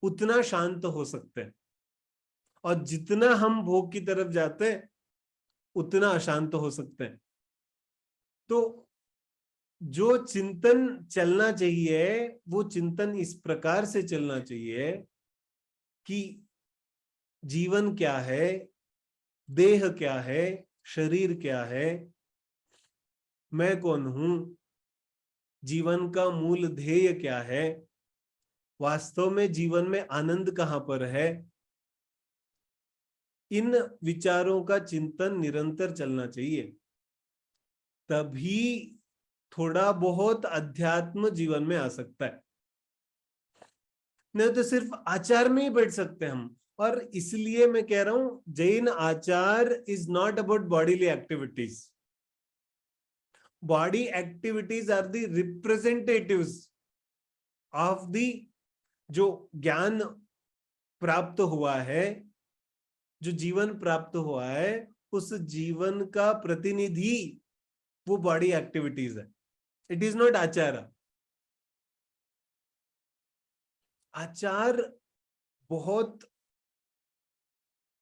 Speaker 2: उतना शांत हो सकते हैं, और जितना हम भोग की तरफ जाते हैं उतना अशांत हो सकते हैं। तो जो चिंतन चलना चाहिए वो चिंतन इस प्रकार से चलना चाहिए कि जीवन क्या है, देह क्या है, शरीर क्या है, मैं कौन हूं, जीवन का मूल ध्येय क्या है, वास्तव में जीवन में आनंद कहां पर है। इन विचारों का चिंतन निरंतर चलना चाहिए, तभी थोड़ा बहुत अध्यात्म जीवन में आ सकता है। नहीं तो सिर्फ आचार में ही बैठ सकते हैं हम। और इसलिए मैं कह रहा हूं, जैन आचार is not about bodily activities. Body activities are the representatives of the जो ज्ञान प्राप्त हुआ है, जो जीवन प्राप्त हुआ है, उस जीवन का प्रतिनिधि वो बॉडी एक्टिविटीज है। इट इज नॉट आचार। आचार बहुत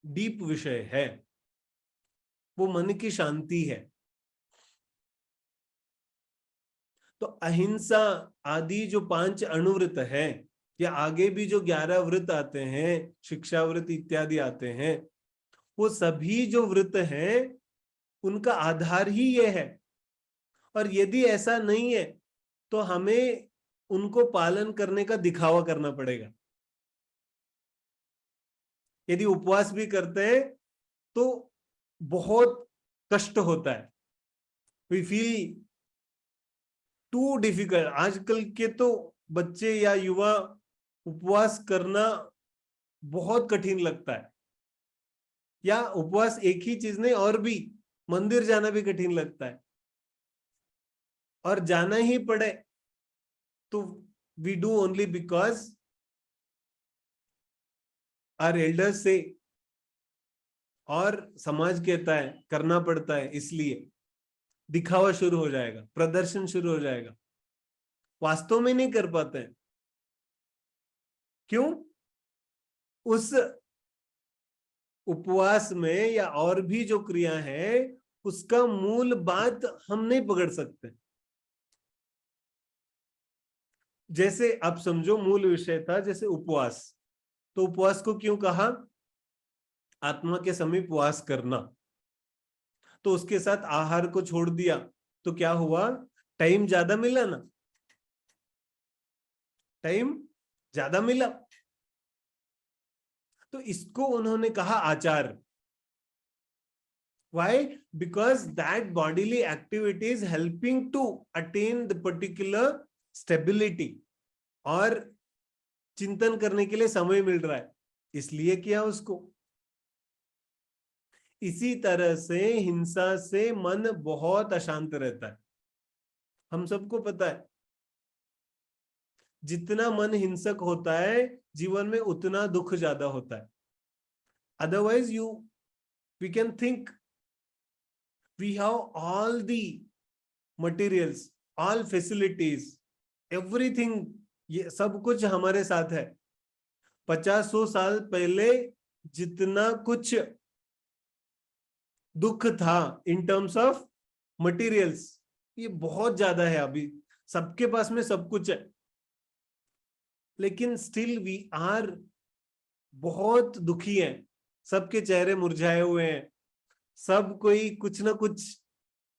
Speaker 2: डीप विषय है, वो मन की शांति है। तो अहिंसा आदि जो 5 अणुव्रत है, या आगे भी जो 11 व्रत आते हैं, शिक्षा व्रत इत्यादि आते हैं, वो सभी जो व्रत हैं उनका आधार ही ये है। और यदि ऐसा नहीं है तो हमें उनको पालन करने का दिखावा करना पड़ेगा। यदि उपवास भी करते हैं तो बहुत कष्ट होता है, वी फील टू डिफिकल्ट। आजकल के तो बच्चे या युवा उपवास करना बहुत कठिन लगता है, या उपवास एक ही चीज नहीं, और भी मंदिर जाना भी कठिन लगता है। और जाना ही पड़े तो we do only because our elders say, और समाज कहता है करना पड़ता है, इसलिए दिखावा शुरू हो जाएगा, प्रदर्शन शुरू हो जाएगा। वास्तव में नहीं कर पाते हैं। क्यों? उस उपवास में या और भी जो क्रिया है उसका मूल बात हम नहीं पकड़ सकते। जैसे आप समझो, मूल विषय था जैसे उपवास, तो उपवास को क्यों कहा? आत्मा के समीप वास करना। तो उसके साथ आहार को छोड़ दिया तो क्या हुआ? टाइम ज्यादा मिला ना, टाइम ज्यादा मिला। तो इसको उन्होंने कहा आचार। Why? Because that bodily activity is helping to attain the particular stability, और चिंतन करने के लिए समय मिल रहा है, इसलिए किया उसको। इसी तरह से हिंसा से मन बहुत अशांत रहता है, हम सबको पता है। जितना मन हिंसक होता है जीवन में उतना दुख ज्यादा होता है। Otherwise we can think we have all the materials, all facilities, everything, ये सब कुछ हमारे साथ है। 50-100 साल पहले जितना कुछ दुख था इन टर्म्स ऑफ मटेरियल्स, ये बहुत ज्यादा है। अभी सबके पास में सब कुछ है, लेकिन स्टिल वी आर बहुत दुखी हैं। सबके चेहरे मुरझाए हुए हैं, सब कोई कुछ ना कुछ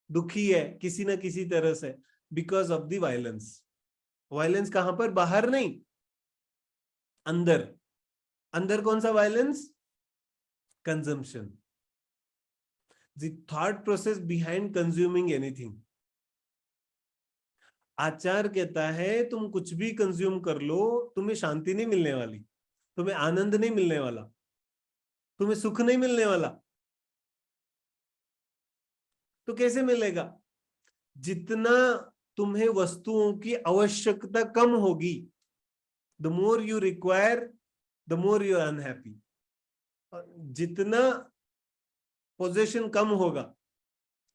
Speaker 2: दुखी है किसी ना किसी तरह से, because of the violence. Violence कहां पर? बाहर नहीं, अंदर। अंदर कौन सा violence? Consumption, the thought process behind consuming anything. आचार कहता है तुम कुछ भी कंज्यूम कर लो, तुम्हें शांति नहीं मिलने वाली, तुम्हें आनंद नहीं मिलने वाला, तुम्हें सुख नहीं मिलने वाला। तो कैसे मिलेगा? जितना तुम्हें वस्तुओं की आवश्यकता कम होगी, the more you require, the more you are unhappy. जितना पोजेशन कम होगा,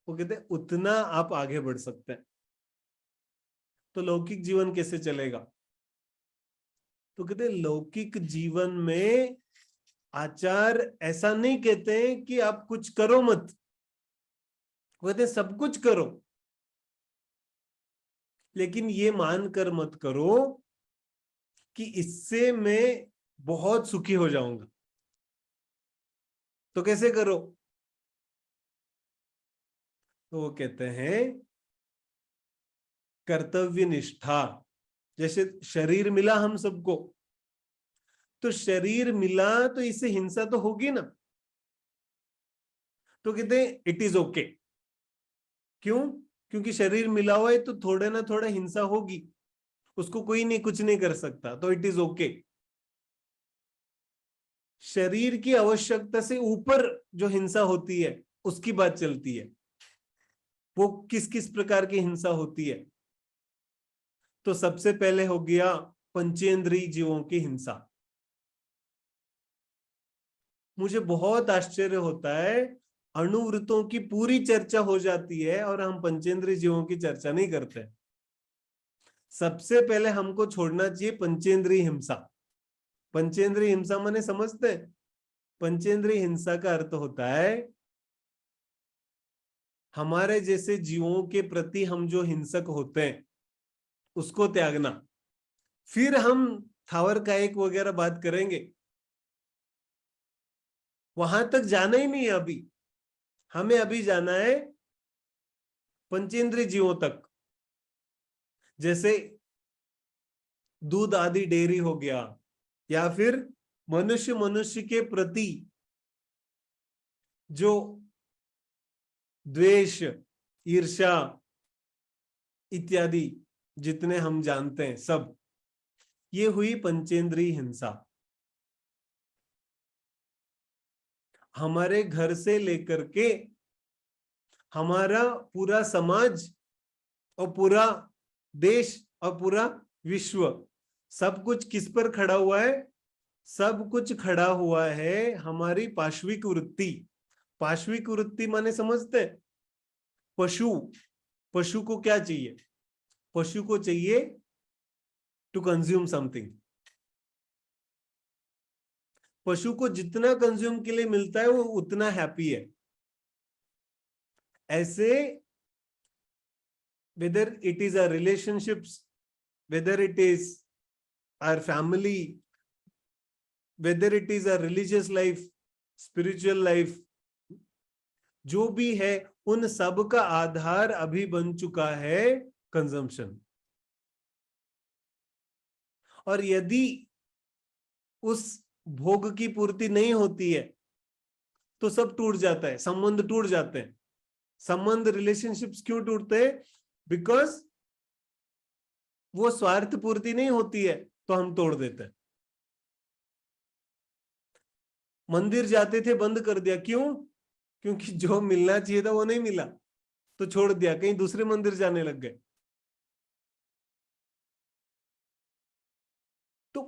Speaker 2: वो कहते हैं उतना आप आगे बढ़ सकते हैं। तो लौकिक जीवन कैसे चलेगा? तो कहते हैं लौकिक जीवन में आचार ऐसा नहीं कहते हैं कि आप कुछ करो मत, कहते हैं सब कुछ करो, लेकिन ये मानकर मत करो कि इससे मैं बहुत सुखी हो जाऊंगा। तो कैसे करो? तो वो कहते हैं कर्तव्य निष्ठा। जैसे शरीर मिला हम सबको, तो शरीर मिला तो इससे हिंसा तो होगी ना। तो कहते हैं इट इज ओके। क्यों? क्योंकि शरीर मिला हुआ है तो थोड़े ना थोड़ा हिंसा होगी, उसको कोई नहीं कुछ नहीं कर सकता, तो इट इज ओके। शरीर की आवश्यकता से ऊपर जो हिंसा होती है उसकी बात चलती है। वो किस किस प्रकार की हिंसा होती है? तो सबसे पहले हो गया पंचेंद्रिय जीवों की हिंसा। मुझे बहुत आश्चर्य होता है, अणुवृत्तों की पूरी चर्चा हो जाती है और हम पंचेंद्रिय जीवों की चर्चा नहीं करते। सबसे पहले हमको छोड़ना चाहिए पंचेंद्रिय हिंसा। पंचेंद्रिय हिंसा माने समझते हैं? पंचेंद्रिय हिंसा का अर्थ होता है हमारे जैसे जीवों के प्रति हम जो हिंसक होते हैं उसको त्यागना। फिर हम थावर का एक वगैरह बात करेंगे, वहां तक जाना ही नहीं है अभी। हमें अभी जाना है पंचेंद्रिय जीवों तक। जैसे दूध आदि डेयरी हो गया, या फिर मनुष्य मनुष्य के प्रति जो द्वेष, ईर्ष्या इत्यादि जितने हम जानते हैं सब, ये हुई पंचेंद्रिय हिंसा। हमारे घर से लेकर के हमारा पूरा समाज और पूरा देश और पूरा विश्व, सब कुछ किस पर खड़ा हुआ है? सब कुछ खड़ा हुआ है हमारी पाश्विक वृत्ति। पाश्विक वृत्ति माने समझते? पशु, पशु को क्या चाहिए? पशु को चाहिए टू कंज्यूम समथिंग। पशु को जितना कंज्यूम के लिए मिलता है वो उतना हैप्पी है। ऐसे whether it is our relationships, whether it is our family, whether it is our religious life, spiritual life, जो भी है उन सब का आधार अभी बन चुका है कंजम्पशन। और यदि उस भोग की पूर्ति नहीं होती है तो सब टूट जाता है, संबंध टूट जाते हैं। संबंध, रिलेशनशिप्स क्यों टूटते हैं? बिकॉज वो स्वार्थ पूर्ति नहीं होती है तो हम तोड़ देते हैं। मंदिर जाते थे, बंद कर दिया, क्यों? क्योंकि जो मिलना चाहिए था वो नहीं मिला, तो छोड़ दिया, कहीं दूसरे मंदिर जाने लग गए। तो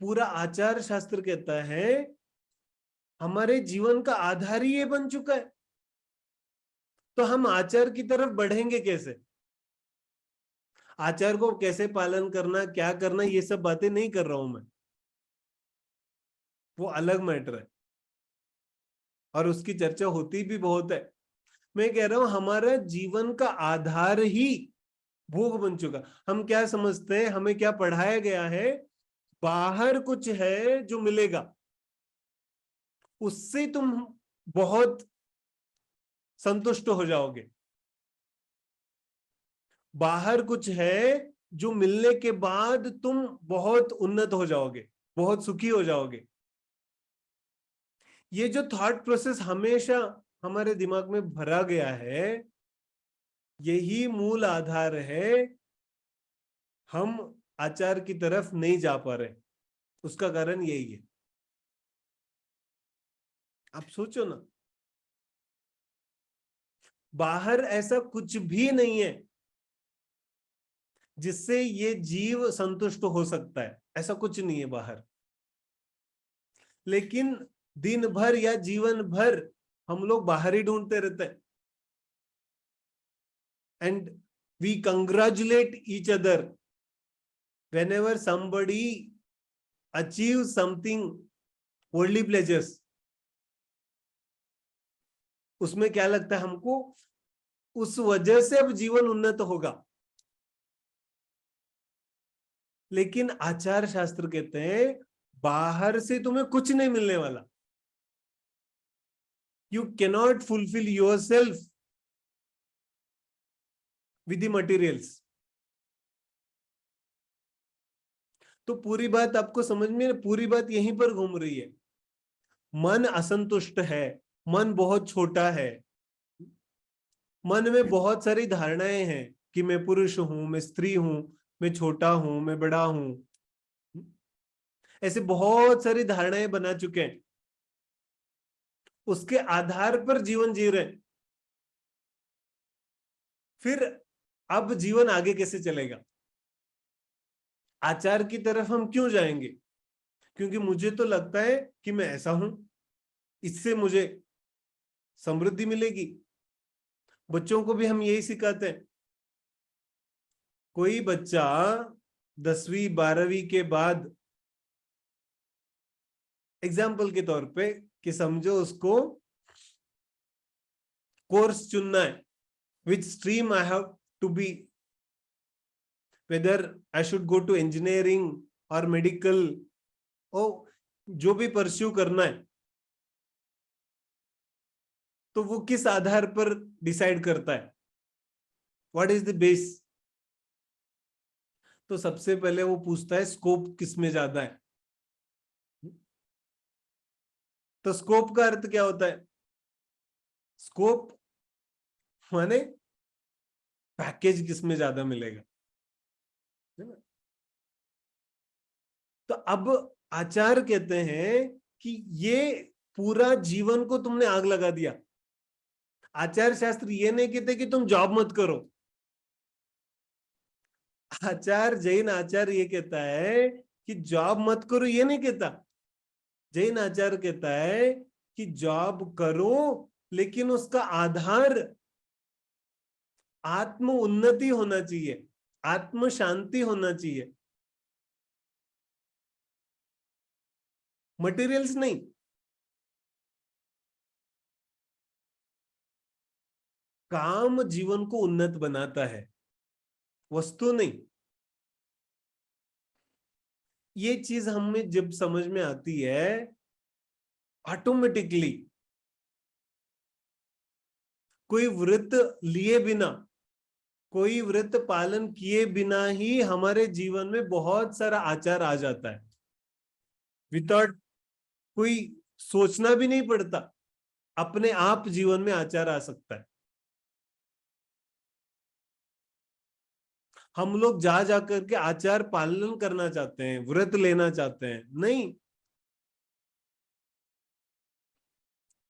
Speaker 2: पूरा आचार शास्त्र कहता है हमारे जीवन का आधार ही ये बन चुका है, तो हम आचार की तरफ बढ़ेंगे कैसे? आचार को कैसे पालन करना, क्या करना, ये सब बातें नहीं कर रहा हूं मैं, वो अलग मैटर है और उसकी चर्चा होती भी बहुत है। मैं कह रहा हूं हमारा जीवन का आधार ही भोग बन चुका। हम क्या समझते हैं, हमें क्या पढ़ाया गया है? बाहर कुछ है जो मिलेगा, उससे तुम बहुत संतुष्ट हो जाओगे। बाहर कुछ है जो मिलने के बाद तुम बहुत उन्नत हो जाओगे, बहुत सुखी हो जाओगे। ये जो थॉट प्रोसेस हमेशा हमारे दिमाग में भरा गया है, यही मूल आधार है हम आचार की तरफ नहीं जा पा रहे। उसका कारण यही है। आप सोचो ना, बाहर ऐसा कुछ भी नहीं है जिससे ये जीव संतुष्ट हो सकता है, ऐसा कुछ नहीं है बाहर। लेकिन दिन भर या जीवन भर हम लोग बाहर ही ढूंढते रहते हैं। And we congratulate each other whenever somebody achieves something worldly pleasures। उसमें क्या लगता है हमको, उस वजह से अब जीवन उन्नत होगा। लेकिन आचार शास्त्र कहते हैं बाहर से तुम्हें कुछ नहीं मिलने वाला। You cannot fulfil your self with the materials. तो पूरी बात आपको समझ में, पूरी बात यहीं पर घूम रही है। मन असंतुष्ट है, मन बहुत छोटा है, मन में बहुत सारी धारणाएं हैं कि मैं पुरुष हूं, मैं स्त्री हूं, मैं छोटा हूं, मैं बड़ा हूं। ऐसे बहुत सारी धारणाएं बना चुके हैं, उसके आधार पर जीवन जी रहे हैं। फिर अब जीवन आगे कैसे चलेगा? आचार की तरफ हम क्यों जाएंगे? क्योंकि मुझे तो लगता है कि मैं ऐसा हूं, इससे मुझे समृद्धि मिलेगी। बच्चों को भी हम यही सिखाते हैं। कोई बच्चा 10वीं 12वीं के बाद, एग्जाम्पल के तौर पे कि समझो उसको कोर्स चुनना है, which stream I have to be, whether I should go to engineering और मेडिकल, ओ जो भी परस्यू करना है, तो वो किस आधार पर डिसाइड करता है? What is the base? तो सबसे पहले वो पूछता है स्कोप किस में ज्यादा है। तो स्कोप का अर्थ क्या होता है? स्कोप माने पैकेज किस में ज्यादा मिलेगा, है ना? तो अब आचार कहते हैं कि ये पूरा जीवन को तुमने आग लगा दिया। आचार शास्त्र ये नहीं कहते कि तुम जॉब मत करो। आचार, जैन आचार ये कहता है कि जॉब मत करो, ये नहीं कहता। जैन आचार कहता है कि जॉब करो, लेकिन उसका आधार आत्म उन्नति होना चाहिए, आत्म शांति होना चाहिए, मटेरियल्स नहीं। काम जीवन को उन्नत बनाता है, वस्तु नहीं। ये चीज हमें जब समझ में आती है, ऑटोमेटिकली कोई व्रत लिए बिना, कोई व्रत पालन किए बिना ही हमारे जीवन में बहुत सारा आचार आ जाता है। विदाउट कोई सोचना भी नहीं पड़ता, अपने आप जीवन में आचार आ सकता है। हम लोग जा जाकर के आचार पालन करना चाहते हैं, व्रत लेना चाहते हैं, नहीं।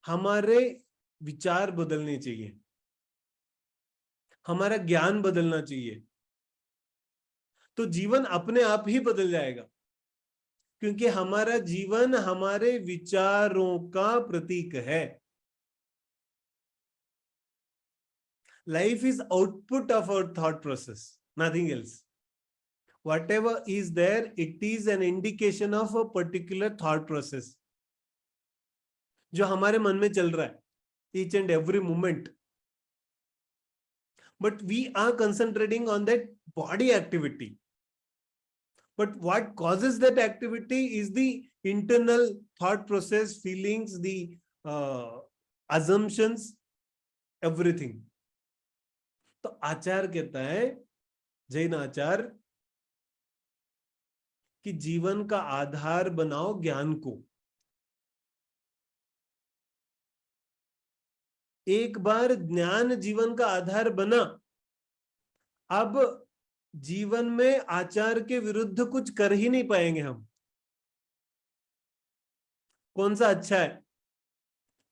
Speaker 2: हमारे विचार बदलने चाहिए, हमारा ज्ञान बदलना चाहिए, तो जीवन अपने आप ही बदल जाएगा। क्योंकि हमारा जीवन हमारे विचारों का प्रतीक है। Life is output of our thought process, nothing else. Whatever is there, it is an indication of a particular thought process जो हमारे मन में चल रहा है each and every moment. But we are concentrating on that body activity. but what causes that activity is the internal thought process, feelings, the assumptions, everything. तो आचार कहता है, जैन आचार, कि जीवन का आधार बनाओ ज्ञान को। एक बार ज्ञान जीवन का आधार बना, अब जीवन में आचार के विरुद्ध कुछ कर ही नहीं पाएंगे हम। कौन सा अच्छा है?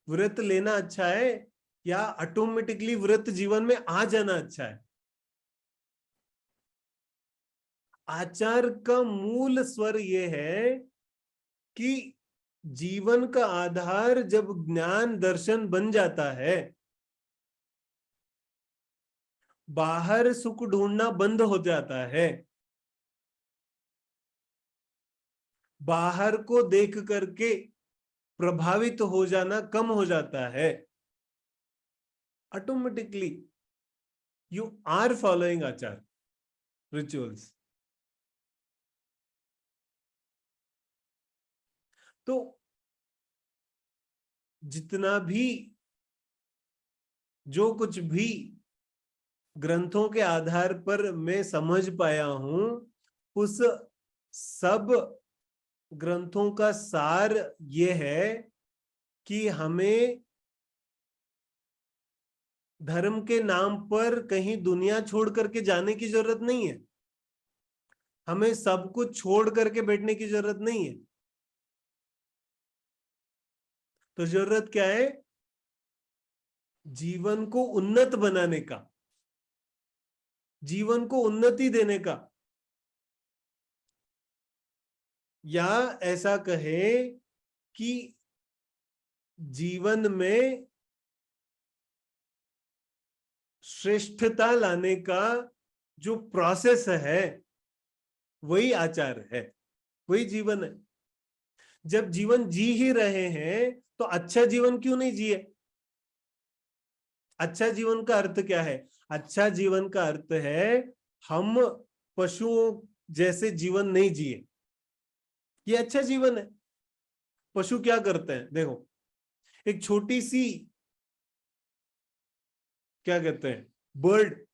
Speaker 2: व्रत लेना अच्छा है या ऑटोमेटिकली व्रत जीवन में आ जाना अच्छा है? आचार का मूल स्वर यह है कि जीवन का आधार जब ज्ञान दर्शन बन जाता है, बाहर सुख ढूंढना बंद हो जाता है, बाहर को देख करके प्रभावित हो जाना कम हो जाता है, ऑटोमेटिकली यू आर फॉलोइंग आचार रिचुअल्स। तो जितना भी, जो कुछ भी ग्रंथों के आधार पर मैं समझ पाया हूं, उस सब ग्रंथों का सार यह है कि हमें धर्म के नाम पर कहीं दुनिया छोड़ करके जाने की जरूरत नहीं है, हमें सब कुछ छोड़ करके बैठने की जरूरत नहीं है। तो जरूरत क्या है? जीवन को उन्नत बनाने का, जीवन को उन्नति देने का, या ऐसा कहे कि जीवन में श्रेष्ठता लाने का जो प्रोसेस है वही आचार है, वही जीवन है। जब जीवन जी ही रहे हैं तो अच्छा जीवन क्यों नहीं जिए? अच्छा जीवन का अर्थ क्या है? अच्छा जीवन का अर्थ है हम पशुओं जैसे जीवन नहीं जिए, ये अच्छा जीवन है। पशु क्या करते हैं? देखो, एक छोटी सी, क्या कहते हैं, बर्ड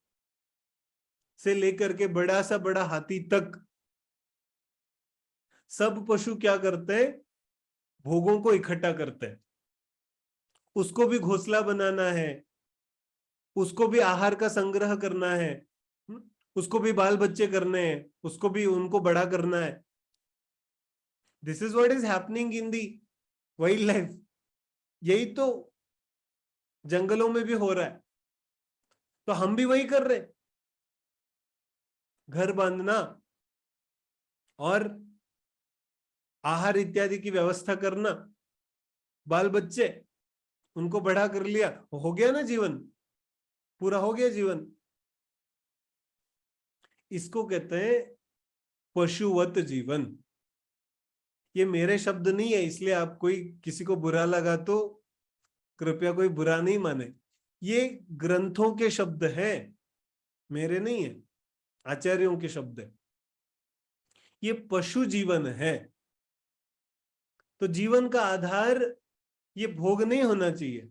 Speaker 2: से लेकर के बड़ा सा बड़ा हाथी तक, सब पशु क्या करते हैं? भोगों को इकट्ठा करते हैं। उसको भी घोंसला बनाना है, उसको भी आहार का संग्रह करना है, उसको भी बाल बच्चे करने हैं, उसको भी उनको बड़ा करना है। This is what is happening in the wild life. यही तो जंगलों में भी हो रहा है, तो हम भी वही कर रहे हैं। घर बांधना और आहार इत्यादि की व्यवस्था करना, बाल बच्चे, उनको बड़ा कर लिया, हो गया ना जीवन, पूरा हो गया जीवन। इसको कहते हैं पशुवत जीवन। ये मेरे शब्द नहीं है, इसलिए आप कोई किसी को बुरा लगा तो कृपया कोई बुरा नहीं माने। ये ग्रंथों के शब्द हैं, मेरे नहीं है, आचार्यों के शब्द है। ये पशु जीवन है। तो जीवन का आधार ये भोग नहीं होना चाहिए।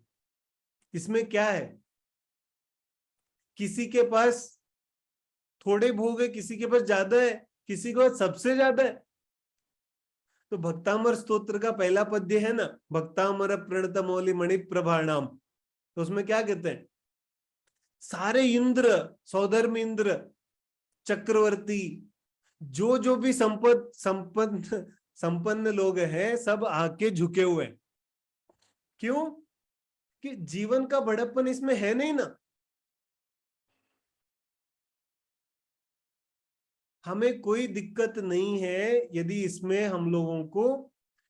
Speaker 2: इसमें क्या है? किसी के पास थोड़े भोग है, किसी के पास ज्यादा है, किसी के पास सबसे ज्यादा है। तो भक्तामर स्तोत्र का पहला पद्य है ना, भक्तामर प्रणत मौलि मणि प्रभाणाम, तो उसमें क्या कहते हैं? सारे इंद्र, सौधर्म इंद्र, चक्रवर्ती, जो जो भी संपन्न लोग हैं, सब आके झुके हुए हैं। क्यों? कि जीवन का बड़प्पन इसमें है नहीं ना। हमें कोई दिक्कत नहीं है यदि इसमें हम लोगों को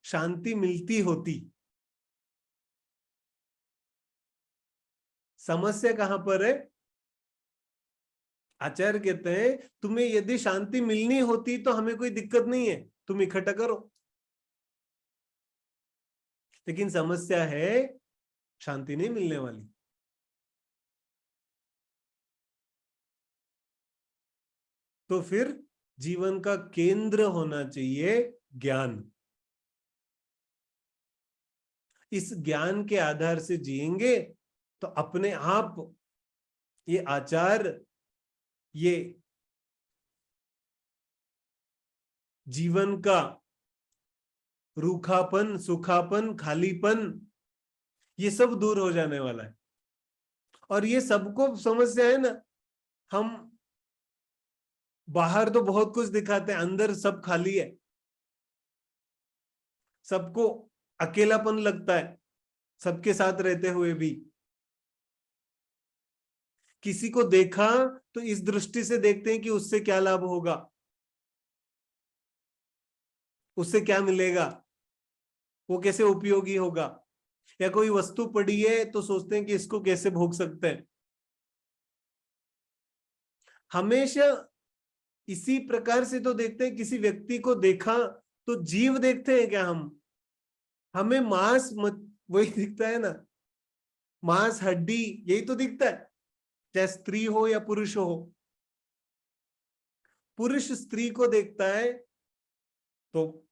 Speaker 2: शांति मिलती होती। समस्या कहां पर है? आचार्य कहते हैं तुम्हें यदि शांति मिलनी होती तो हमें कोई दिक्कत नहीं है, तुम इकट्ठा करो। लेकिन समस्या है शांति नहीं मिलने वाली। तो फिर जीवन का केंद्र होना चाहिए ज्ञान। इस ज्ञान के आधार से जिएंगे तो अपने आप ये आचार, ये जीवन का रूखापन, सुखापन, खालीपन, ये सब दूर हो जाने वाला है। और ये सबको समस्या है ना, हम बाहर तो बहुत कुछ दिखाते हैं, अंदर सब खाली है। सबको अकेलापन लगता है सबके साथ रहते हुए भी। किसी को देखा तो इस दृष्टि से देखते हैं कि उससे क्या लाभ होगा, उससे क्या मिलेगा, वो कैसे उपयोगी होगा। या कोई वस्तु पड़ी है तो सोचते हैं कि इसको कैसे भोग सकते हैं। हमेशा इसी प्रकार से तो देखते हैं। किसी व्यक्ति को देखा तो जीव देखते हैं क्या हम? हमें मांस वही दिखता है ना, मांस हड्डी, यही तो दिखता है, चाहे स्त्री हो या पुरुष हो। पुरुष स्त्री को देखता है तो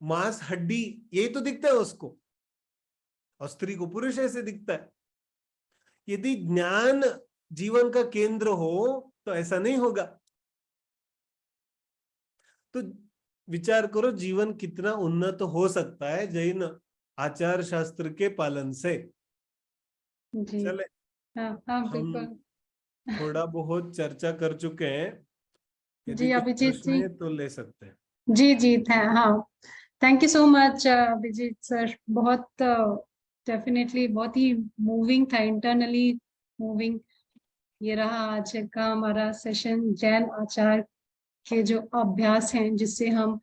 Speaker 2: मांस हड्डी यही तो दिखता है उसको, और स्त्री को पुरुष ऐसे दिखता है। यदि ज्ञान जीवन का केंद्र हो तो ऐसा नहीं होगा। तो विचार करो जीवन कितना उन्नत हो सकता है जैन आचार शास्त्र के पालन से।
Speaker 1: जी
Speaker 2: चले,
Speaker 1: हाँ हाँ
Speaker 2: हम
Speaker 1: बिल्कुल।
Speaker 2: थोड़ा बहुत चर्चा कर चुके हैं, यदि
Speaker 1: जी
Speaker 2: कुछ
Speaker 1: अभिजीत
Speaker 2: प्रश्न
Speaker 1: जी।
Speaker 2: है तो ले सकते हैं।
Speaker 1: जी जी हाँ, thank you so much Abhijeet sir. बहुत डेफिनेटली बहुत ही मूविंग था, इंटरनली मूविंग। ये रहा आज का हमारा सेशन, जैन आचार के जो अभ्यास हैं जिससे हम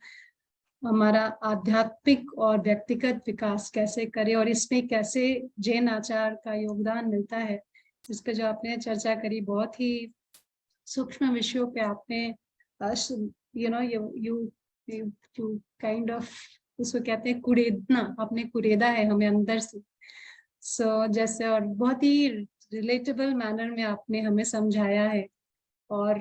Speaker 1: हमारा आध्यात्मिक और व्यक्तिगत विकास कैसे करें और इसमें कैसे जैन आचार का योगदान मिलता है, इस पे जो आपने चर्चा करी। बहुत ही सूक्ष्म विषयों पे आपने you know you you kind of, उसको कहते हैं कुरेदना, आपने कुरेदा है हमें अंदर से। सो जैसे, और बहुत ही रिलेटेबल मैनर में आपने हमें समझाया है। और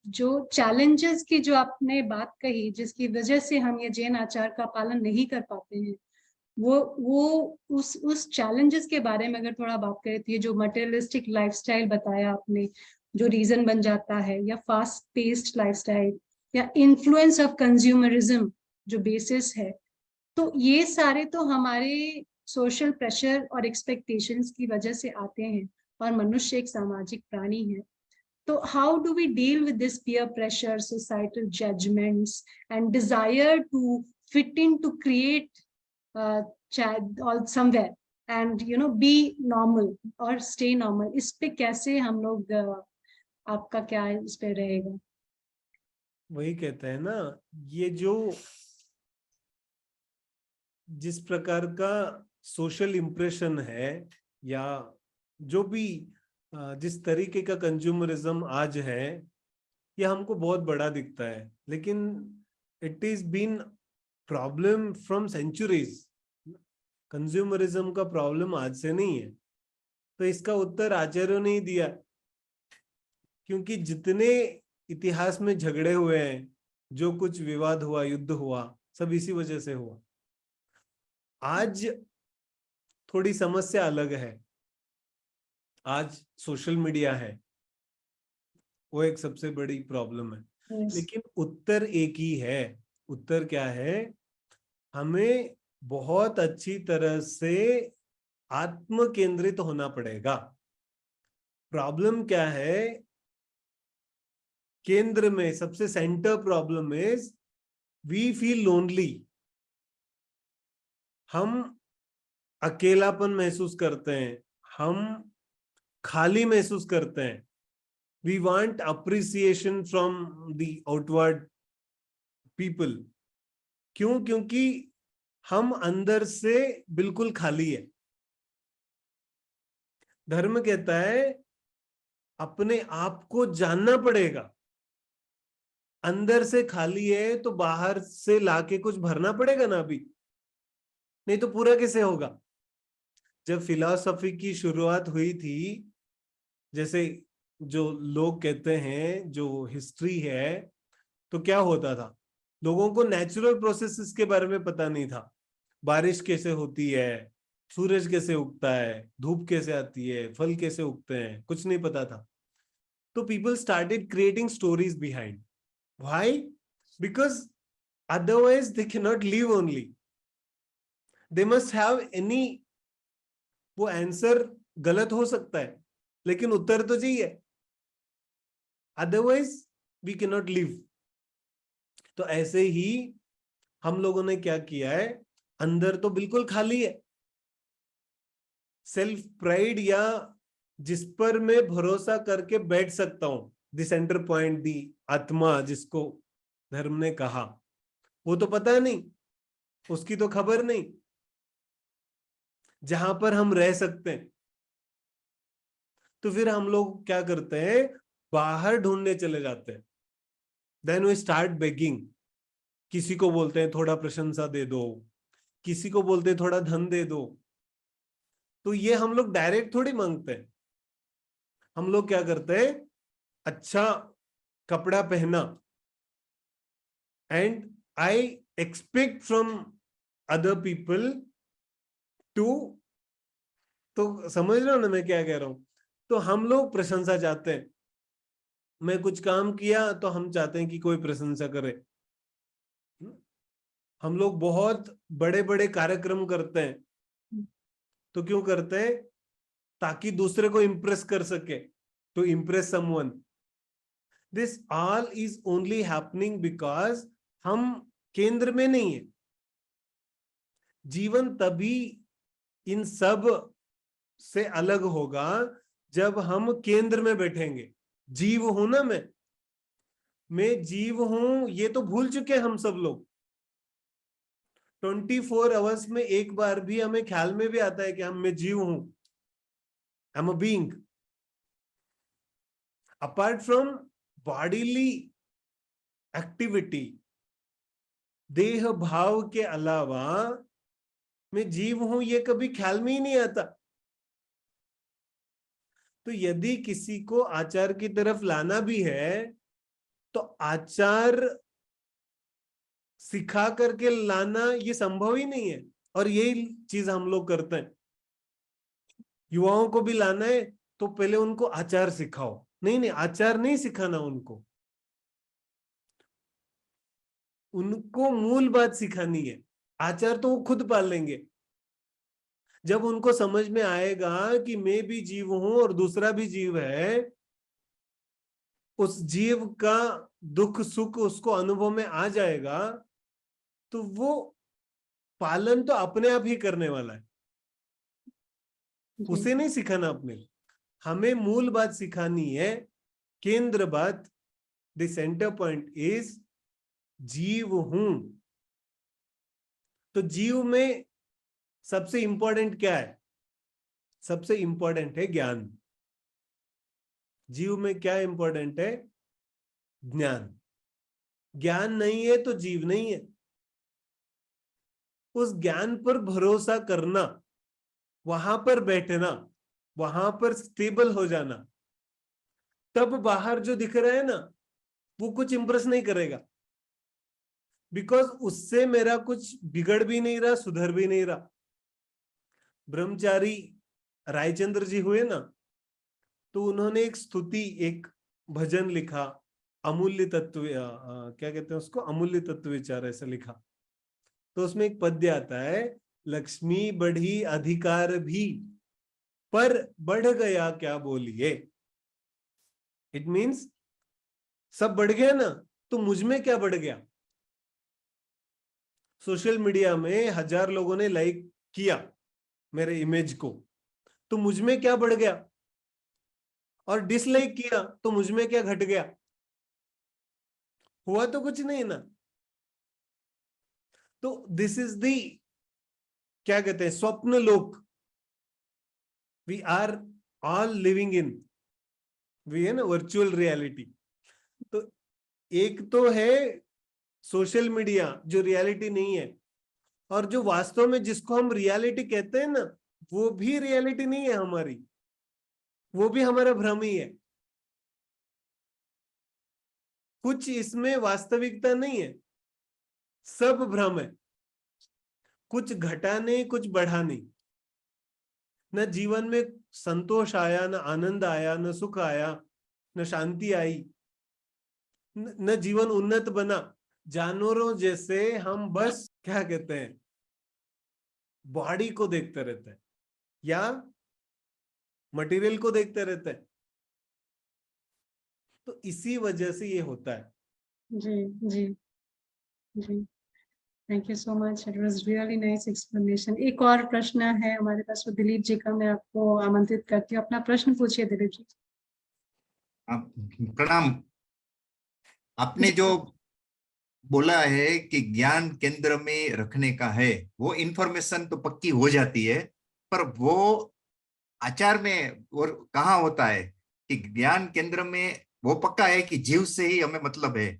Speaker 1: जो चैलेंजेस की जो आपने बात कही जिसकी वजह से हम ये जैन आचार का पालन नहीं कर पाते हैं, वो उस चैलेंजेस के बारे में अगर थोड़ा बात करें तो ये जो मटेरियलिस्टिक लाइफस्टाइल बताया आपने, जो रीजन बन जाता है, या फास्ट पेस्ड लाइफस्टाइल, या इन्फ्लुएंस ऑफ कंज्यूमरिज्म जो बेसिस है, तो ये सारे तो हमारे सोशल प्रेशर और एक्सपेक्टेशंस की वजह से आते हैं। और मनुष्य एक सामाजिक प्राणी है। तो how do we deal with this peer pressure, societal judgments, and desire to fit in, to create or somewhere and be normal or stay normal? इस पे कैसे हम लोग आपका क्या इस पे रहेगा?
Speaker 2: वही कहते हैं ना, ये जो जिस प्रकार का सोशल इम्प्रेशन है, या जो भी जिस तरीके का कंज्यूमरिज्म आज है, ये हमको बहुत बड़ा दिखता है, लेकिन it is been problem from centuries. Consumerism का प्रॉब्लम आज से नहीं है। तो इसका उत्तर आचार्यों ने ही दिया, क्योंकि जितने इतिहास में झगड़े हुए हैं, जो कुछ विवाद हुआ, युद्ध हुआ, सब इसी वजह से हुआ। आज थोड़ी समस्या अलग है। आज सोशल मीडिया है, वो एक सबसे बड़ी प्रॉब्लम है।
Speaker 1: Yes.
Speaker 2: लेकिन उत्तर एक ही है। उत्तर क्या है? हमें बहुत अच्छी तरह से आत्म केंद्रित होना पड़ेगा। प्रॉब्लम क्या है? केंद्र में सबसे center problem is we feel lonely. हम अकेलापन महसूस करते हैं, हम खाली महसूस करते हैं। We want appreciation from the outward people. क्यों? क्योंकि हम अंदर से बिल्कुल खाली है। धर्म कहता है अपने आप को जानना पड़ेगा। अंदर से खाली है तो बाहर से लाके कुछ भरना पड़ेगा ना अभी, नहीं तो पूरा कैसे होगा? जब फिलॉसफी की शुरुआत हुई थी, जैसे जो लोग कहते हैं, जो हिस्ट्री है, तो क्या होता था, लोगों को नेचुरल प्रोसेसेस के बारे में पता नहीं था। बारिश कैसे होती है, सूरज कैसे उगता है, धूप कैसे आती है, फल कैसे उगते हैं, कुछ नहीं पता था। तो people started creating stories behind. Why? Because otherwise they can not live only, they must have any, वो आंसर गलत हो सकता है लेकिन उत्तर तो चाहिए, otherwise we can not live. तो ऐसे ही हम लोगों ने क्या किया है, अंदर तो बिल्कुल खाली है, सेल्फ प्राइड या जिस पर मैं भरोसा करके बैठ सकता हूं, द सेंटर पॉइंट, दी आत्मा जिसको धर्म ने कहा, वो तो पता नहीं, उसकी तो खबर नहीं, जहां पर हम रह सकते हैं। तो फिर हम लोग क्या करते हैं, बाहर ढूंढने चले जाते हैं। देन वी स्टार्ट बेगिंग, किसी को बोलते हैं थोड़ा प्रशंसा दे दो, किसी को बोलते हैं थोड़ा धन दे दो। तो ये हम लोग डायरेक्ट थोड़ी मांगते हैं, हम लोग क्या करते हैं, अच्छा कपड़ा पहना, and I expect from other people to, तो समझ रहे हो ना मैं क्या कह रहा हूं। तो हम लोग प्रशंसा चाहते हैं, मैं कुछ काम किया तो हम चाहते हैं कि कोई प्रशंसा करे। हम लोग बहुत बड़े बड़े कार्यक्रम करते हैं, तो क्यों करते हैं, ताकि दूसरे को इंप्रेस कर सके, to impress someone. This all is only happening because हम केंद्र में नहीं है। जीवन तभी इन सब से अलग होगा जब हम केंद्र में बैठेंगे। जीव हूं ना मैं जीव हूं, ये तो भूल चुके हैं हम सब लोग। 24 आवर्स में एक बार भी हमें ख्याल में भी आता है कि मैं जीव हूं, I am a being. Apart from bodily activity, देह भाव के अलावा मैं जीव हूं, ये कभी ख्याल में ही नहीं आता। तो यदि किसी को आचार की तरफ लाना भी है तो आचार सिखा करके लाना ये संभव ही नहीं है, और यही चीज हम लोग करते हैं। युवाओं को भी लाना है तो पहले उनको आचार सिखाओ, नहीं नहीं आचार नहीं सिखाना उनको, उनको मूल बात सिखानी है। आचार तो वो खुद पाल लेंगे। जब उनको समझ में आएगा कि मैं भी जीव हूं और दूसरा भी जीव है, उस जीव का दुख सुख उसको अनुभव में आ जाएगा, तो वो पालन तो अपने आप ही करने वाला है, उसे नहीं सिखाना अपने। हमें मूल बात सिखानी है, केंद्र बात, द सेंटर पॉइंट इज जीव हूं। तो जीव में सबसे इंपॉर्टेंट क्या है, सबसे इंपॉर्टेंट है ज्ञान। जीव में क्या इंपॉर्टेंट है, ज्ञान। ज्ञान नहीं है तो जीव नहीं है। उस ज्ञान पर भरोसा करना, वहां पर बैठना, वहां पर स्टेबल हो जाना, तब बाहर जो दिख रहा है ना वो कुछ इंप्रेस नहीं करेगा, बिकॉज उससे मेरा कुछ बिगड़ भी नहीं रहा, सुधर भी नहीं रहा। ब्रह्मचारी रायचंद्र जी हुए ना, तो उन्होंने एक स्तुति, एक भजन लिखा, अमूल्य तत्व, क्या कहते हैं उसको, अमूल्य तत्व विचार ऐसा लिखा। तो उसमें एक पद्य आता है, लक्ष्मी बढ़ी अधिकार भी, पर बढ़ गया क्या बोलिए। इट मीन्स सब बढ़ गया ना, तो मुझ में क्या बढ़ गया। सोशल मीडिया में 1000 लोगों ने लाइक किया मेरे इमेज को, तो मुझ में क्या बढ़ गया, और डिसलाइक किया तो मुझ में क्या घट गया, हुआ तो कुछ नहीं ना। तो दिस इज दी, क्या कहते हैं, स्वप्न लोक we are all living in, we है ना वर्चुअल रियलिटी। तो एक तो है सोशल मीडिया जो रियलिटी नहीं है, और जो वास्तव में जिसको हम रियलिटी कहते हैं ना, वो भी रियलिटी नहीं है हमारी, वो भी हमारा भ्रम ही है। कुछ इसमें वास्तविकता नहीं है, सब भ्रम है। कुछ घटा नहीं, कुछ बढ़ा नहीं। न जीवन में संतोष आया, न आनंद आया, न सुख आया, न शांति आई, न जीवन उन्नत बना। जानवरों जैसे हम बस क्या कहते हैं, बॉडी को देखते रहते हैं या मटेरियल को देखते रहते हैं। तो इसी वजह से ये होता है।
Speaker 1: Ji ji ji, thank you so much, it was really nice explanation. एक और प्रश्न है हमारे पास, वो दिलीप जी का, मैं आपको आमंत्रित करती हूँ, अपना प्रश्न पूछिए दिलीप जी।
Speaker 3: प्रणाम। आपने जो बोला है कि ज्ञान केंद्र में रखने का है, वो इंफॉर्मेशन तो पक्की हो जाती है, पर वो आचार में और कहाँ होता है कि ज्ञान केंद्र में वो पक्का है कि जीव से ही हमें मतलब है,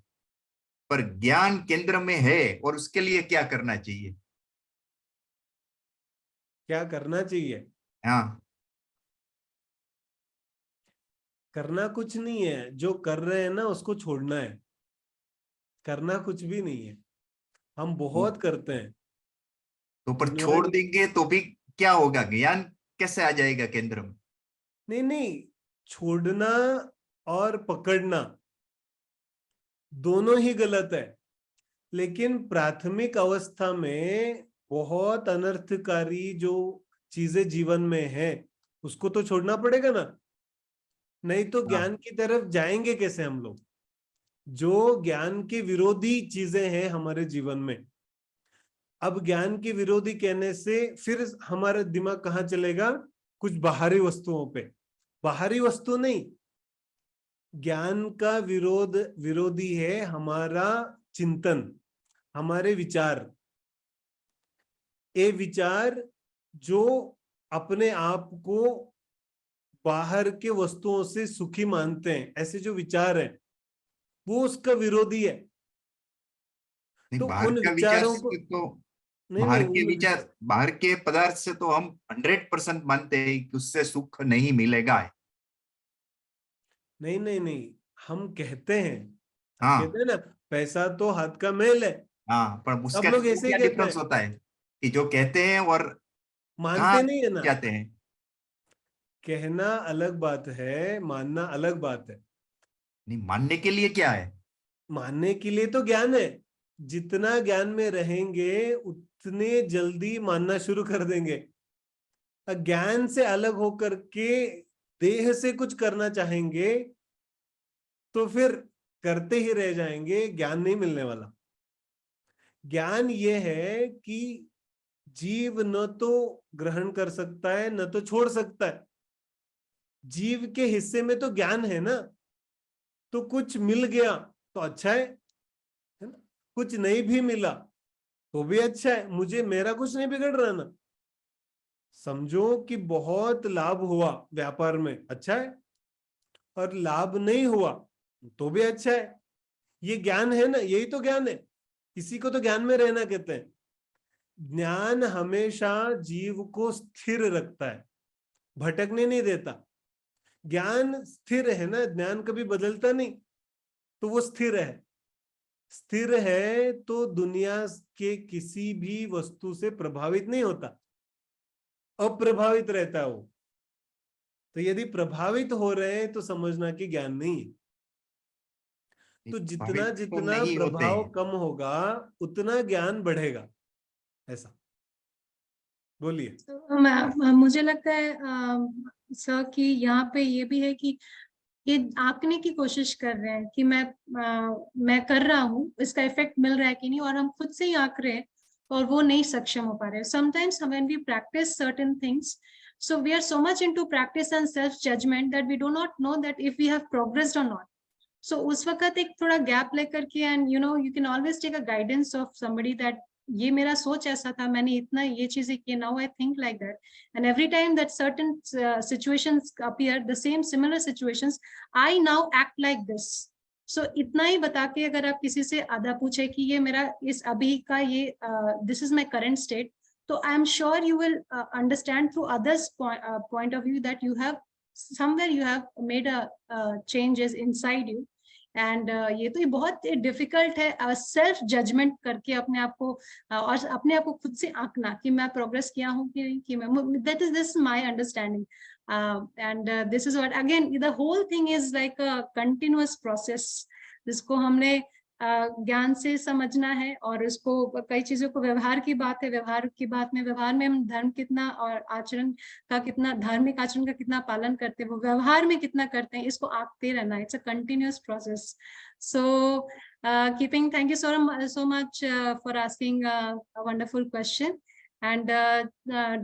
Speaker 3: पर ज्ञान केंद्र में है और उसके लिए क्या करना चाहिए?
Speaker 2: क्या करना चाहिए?
Speaker 3: हाँ,
Speaker 2: करना कुछ नहीं है, जो कर रहे हैं ना उसको छोड़ना है। करना कुछ भी नहीं है, हम बहुत करते हैं।
Speaker 3: तो पर छोड़ देंगे तो भी क्या होगा? ज्ञान कैसे आ जाएगा केंद्र में?
Speaker 2: नहीं नहीं, छोड़ना और पकड़ना दोनों ही गलत है। लेकिन प्राथमिक अवस्था में बहुत अनर्थकारी जो चीजें जीवन में है उसको तो छोड़ना पड़ेगा ना, नहीं तो ज्ञान की तरफ जाएंगे कैसे हम लोग? जो ज्ञान के विरोधी चीजें हैं हमारे जीवन में, अब ज्ञान के विरोधी कहने से फिर हमारा दिमाग कहाँ चलेगा? कुछ बाहरी वस्तुओं पे। बाहरी वस्तु नहीं, ज्ञान का विरोधी है हमारा चिंतन, हमारे विचार। ये विचार जो अपने आप को बाहर के वस्तुओं से सुखी मानते हैं, ऐसे जो विचार है वो उसका विरोधी है। तो
Speaker 3: बाहर
Speaker 2: उन
Speaker 3: का विचार
Speaker 2: विचारों को
Speaker 3: से तो,
Speaker 2: नहीं नहीं
Speaker 3: बाहर के पदार्थ से तो हम 100% मानते हैं कि उससे सुख नहीं मिलेगा।
Speaker 2: नहीं नहीं नहीं, हम कहते हैं, हम
Speaker 3: हाँ
Speaker 2: कहते हैं ना, पैसा तो हाथ का मैल है।
Speaker 3: हाँ, पर
Speaker 2: सब
Speaker 3: उसका
Speaker 2: लोग ऐसे ही
Speaker 3: क्या
Speaker 2: कहते
Speaker 3: डिफरेंस
Speaker 2: हैं,
Speaker 3: होता है कि जो कहते हैं और कहाँ
Speaker 2: मानते नहीं है ना।
Speaker 3: जाते हैं?
Speaker 2: कहना अलग बात है, मानना अलग बात है।
Speaker 3: नहीं, मानने के लिए क्या है?
Speaker 2: मानने के लिए तो ज्ञान है। जितना ज्ञान में रहेंगे उतने जल्दी मानना शुरू कर देंगे। ज्ञान से अलग होकर के देह से कुछ करना चाहेंगे तो फिर करते ही रह जाएंगे, ज्ञान नहीं मिलने वाला। ज्ञान ये है कि जीव न तो ग्रहण कर सकता है न तो छोड़ सकता है। जीव के हिस्से में तो ज्ञान है ना, तो कुछ मिल गया तो अच्छा है ना? कुछ नहीं भी मिला तो भी अच्छा है, मुझे मेरा कुछ नहीं बिगड़ रहा ना। समझो कि बहुत लाभ हुआ व्यापार में, अच्छा है, और लाभ नहीं हुआ तो भी अच्छा है। ये ज्ञान है ना, यही तो ज्ञान है। इसी को तो ज्ञान में रहना कहते हैं। ज्ञान हमेशा जीव को स्थिर रखता है, भटकने नहीं देता। ज्ञान स्थिर है ना, ज्ञान कभी बदलता नहीं, तो वो स्थिर है। स्थिर है तो दुनिया के किसी भी वस्तु से प्रभावित नहीं होता, अप्रभावित रहता है वो। तो यदि प्रभावित हो रहे हैं तो समझना कि ज्ञान नहीं है। तो जितना
Speaker 3: प्रभावित तो
Speaker 2: जितना
Speaker 3: नहीं होते
Speaker 2: प्रभाव
Speaker 3: हैं।
Speaker 2: कम होगा उतना ज्ञान बढ़ेगा, ऐसा। बोलिए।
Speaker 1: मुझे लगता है सर कि यहाँ पे ये भी है कि ये आंकने की कोशिश कर रहे हैं कि मैं कर रहा हूँ, इसका इफेक्ट मिल रहा है कि नहीं, और हम खुद से ही आंक रहे हैं और वो नहीं सक्षम हो पा रहे हैं। Sometimes when we practice certain things, so we are so much into practice and self judgment that we do not know that if we have progressed or not. So उस वक्त एक थोड़ा गैप लेकर के, and you know you can always take a guidance of somebody that ये मेरा सोच ऐसा था, मैंने इतना ये चीजें की, now I think like that, and every time that certain situations appear, the same similar situations, I now act like this. So इतना ही बता के अगर आप किसी से आधा पूछे कि ये मेरा इस अभी का ये this is my current state, so I am sure you will understand through others point of view that you have somewhere you have made a changes inside you, and ये तो ये बहुत डिफिकल्ट है सेल्फ जजमेंट करके अपने आप को और अपने आप को खुद से आंकना कि मैं प्रोग्रेस किया हूँ कि नहीं कि मैं, that is this my understanding and this is what again the whole thing is like a continuous process जिसको हमने ज्ञान से समझना है और उसको कई चीजों को व्यवहार की बात है, व्यवहार की बात में व्यवहार में हम धर्म कितना और आचरण का कितना, धार्मिक आचरण का कितना पालन करते हैं, वो व्यवहार में कितना करते हैं, इसको आंकते रहना. It's a continuous process. So keeping, thank you so much for asking a wonderful question. एंड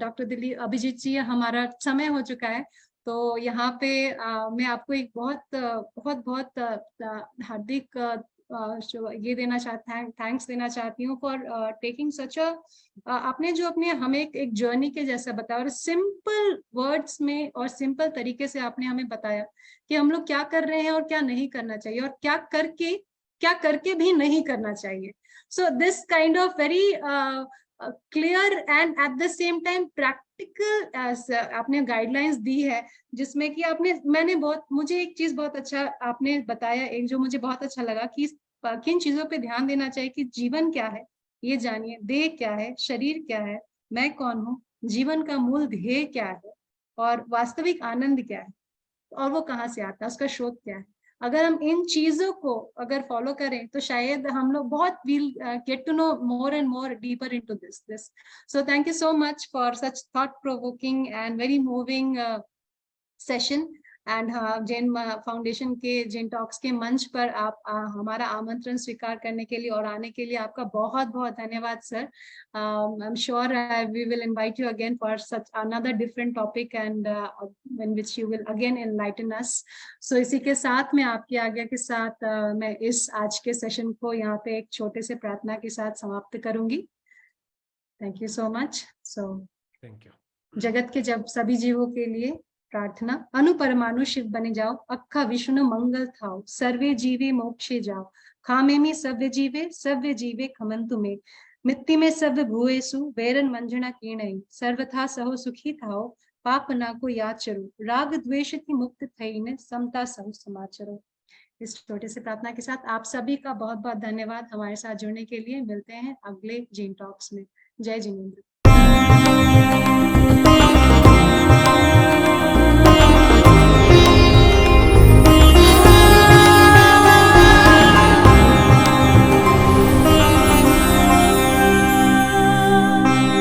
Speaker 1: डॉक्टर दिलीप अभिजीत जी, हमारा समय हो चुका है, तो यहाँ पे मैं आपको एक बहुत हार्दिक ये देना थैंक्स देना चाहती हूँ फॉर टेकिंग सच अ, आपने जो अपने हमें एक जर्नी के जैसा बताया और सिंपल वर्ड्स में और सिंपल तरीके से आपने हमें बताया कि हम लोग क्या कर रहे हैं और क्या नहीं करना चाहिए और क्या करके भी नहीं करना चाहिए. So this kind of very clear and at the same time practical आपने गाइडलाइंस दी है, जिसमें कि मुझे एक चीज बहुत अच्छा आपने बताया, एक जो मुझे बहुत अच्छा लगा कि किन चीजों पे ध्यान देना चाहिए कि जीवन क्या है ये जानिए, देह क्या है, शरीर क्या है, मैं कौन हूँ, जीवन का मूल ध्येय क्या है और वास्तविक आनंद क्या है और वो कहाँ से आता है, उसका स्रोत क्या है. अगर हम इन चीजों को अगर फॉलो करें तो शायद हम लोग बहुत will get to know more and more deeper into this. So thank you so much for such thought provoking and very moving session. And Jain foundation के जैन टॉक्स के मंच पर आप हमारा आमंत्रण स्वीकार करने के लिए और आने के लिए आपका बहुत बहुत धन्यवाद सर. I am sure we will invite you again for such another different topic and in which you will again enlighten us. So इसी के साथ में आपकी आज्ञा के साथ मैं इस आज के सेशन को यहाँ पे एक छोटे से प्रार्थना के साथ समाप्त करूंगी. Thank you so much. So
Speaker 2: thank you.
Speaker 1: जगत के जब सभी जीवों के लिए प्रार्थना. अनु परमाणु शिव बने जाओ, अक्खा विष्णु मंगल थाओ, सर्वे जीवे मोक्षे जाओ, खामे में सव्य जीवे खमंतु में, मित्ति में सव्य भूएसु, वैरन मंजना कीणई, सर्वथा सहो सुखी थाओ, पाप ना को याचरो, राग द्वेष की मुक्त थईने, समता सहो समाचरो. इस छोटे से प्रार्थना के साथ आप सभी का बहुत बहुत धन्यवाद हमारे साथ जुड़ने के लिए. मिलते हैं अगले जैन टॉक्स में. जय जिनेंद्र.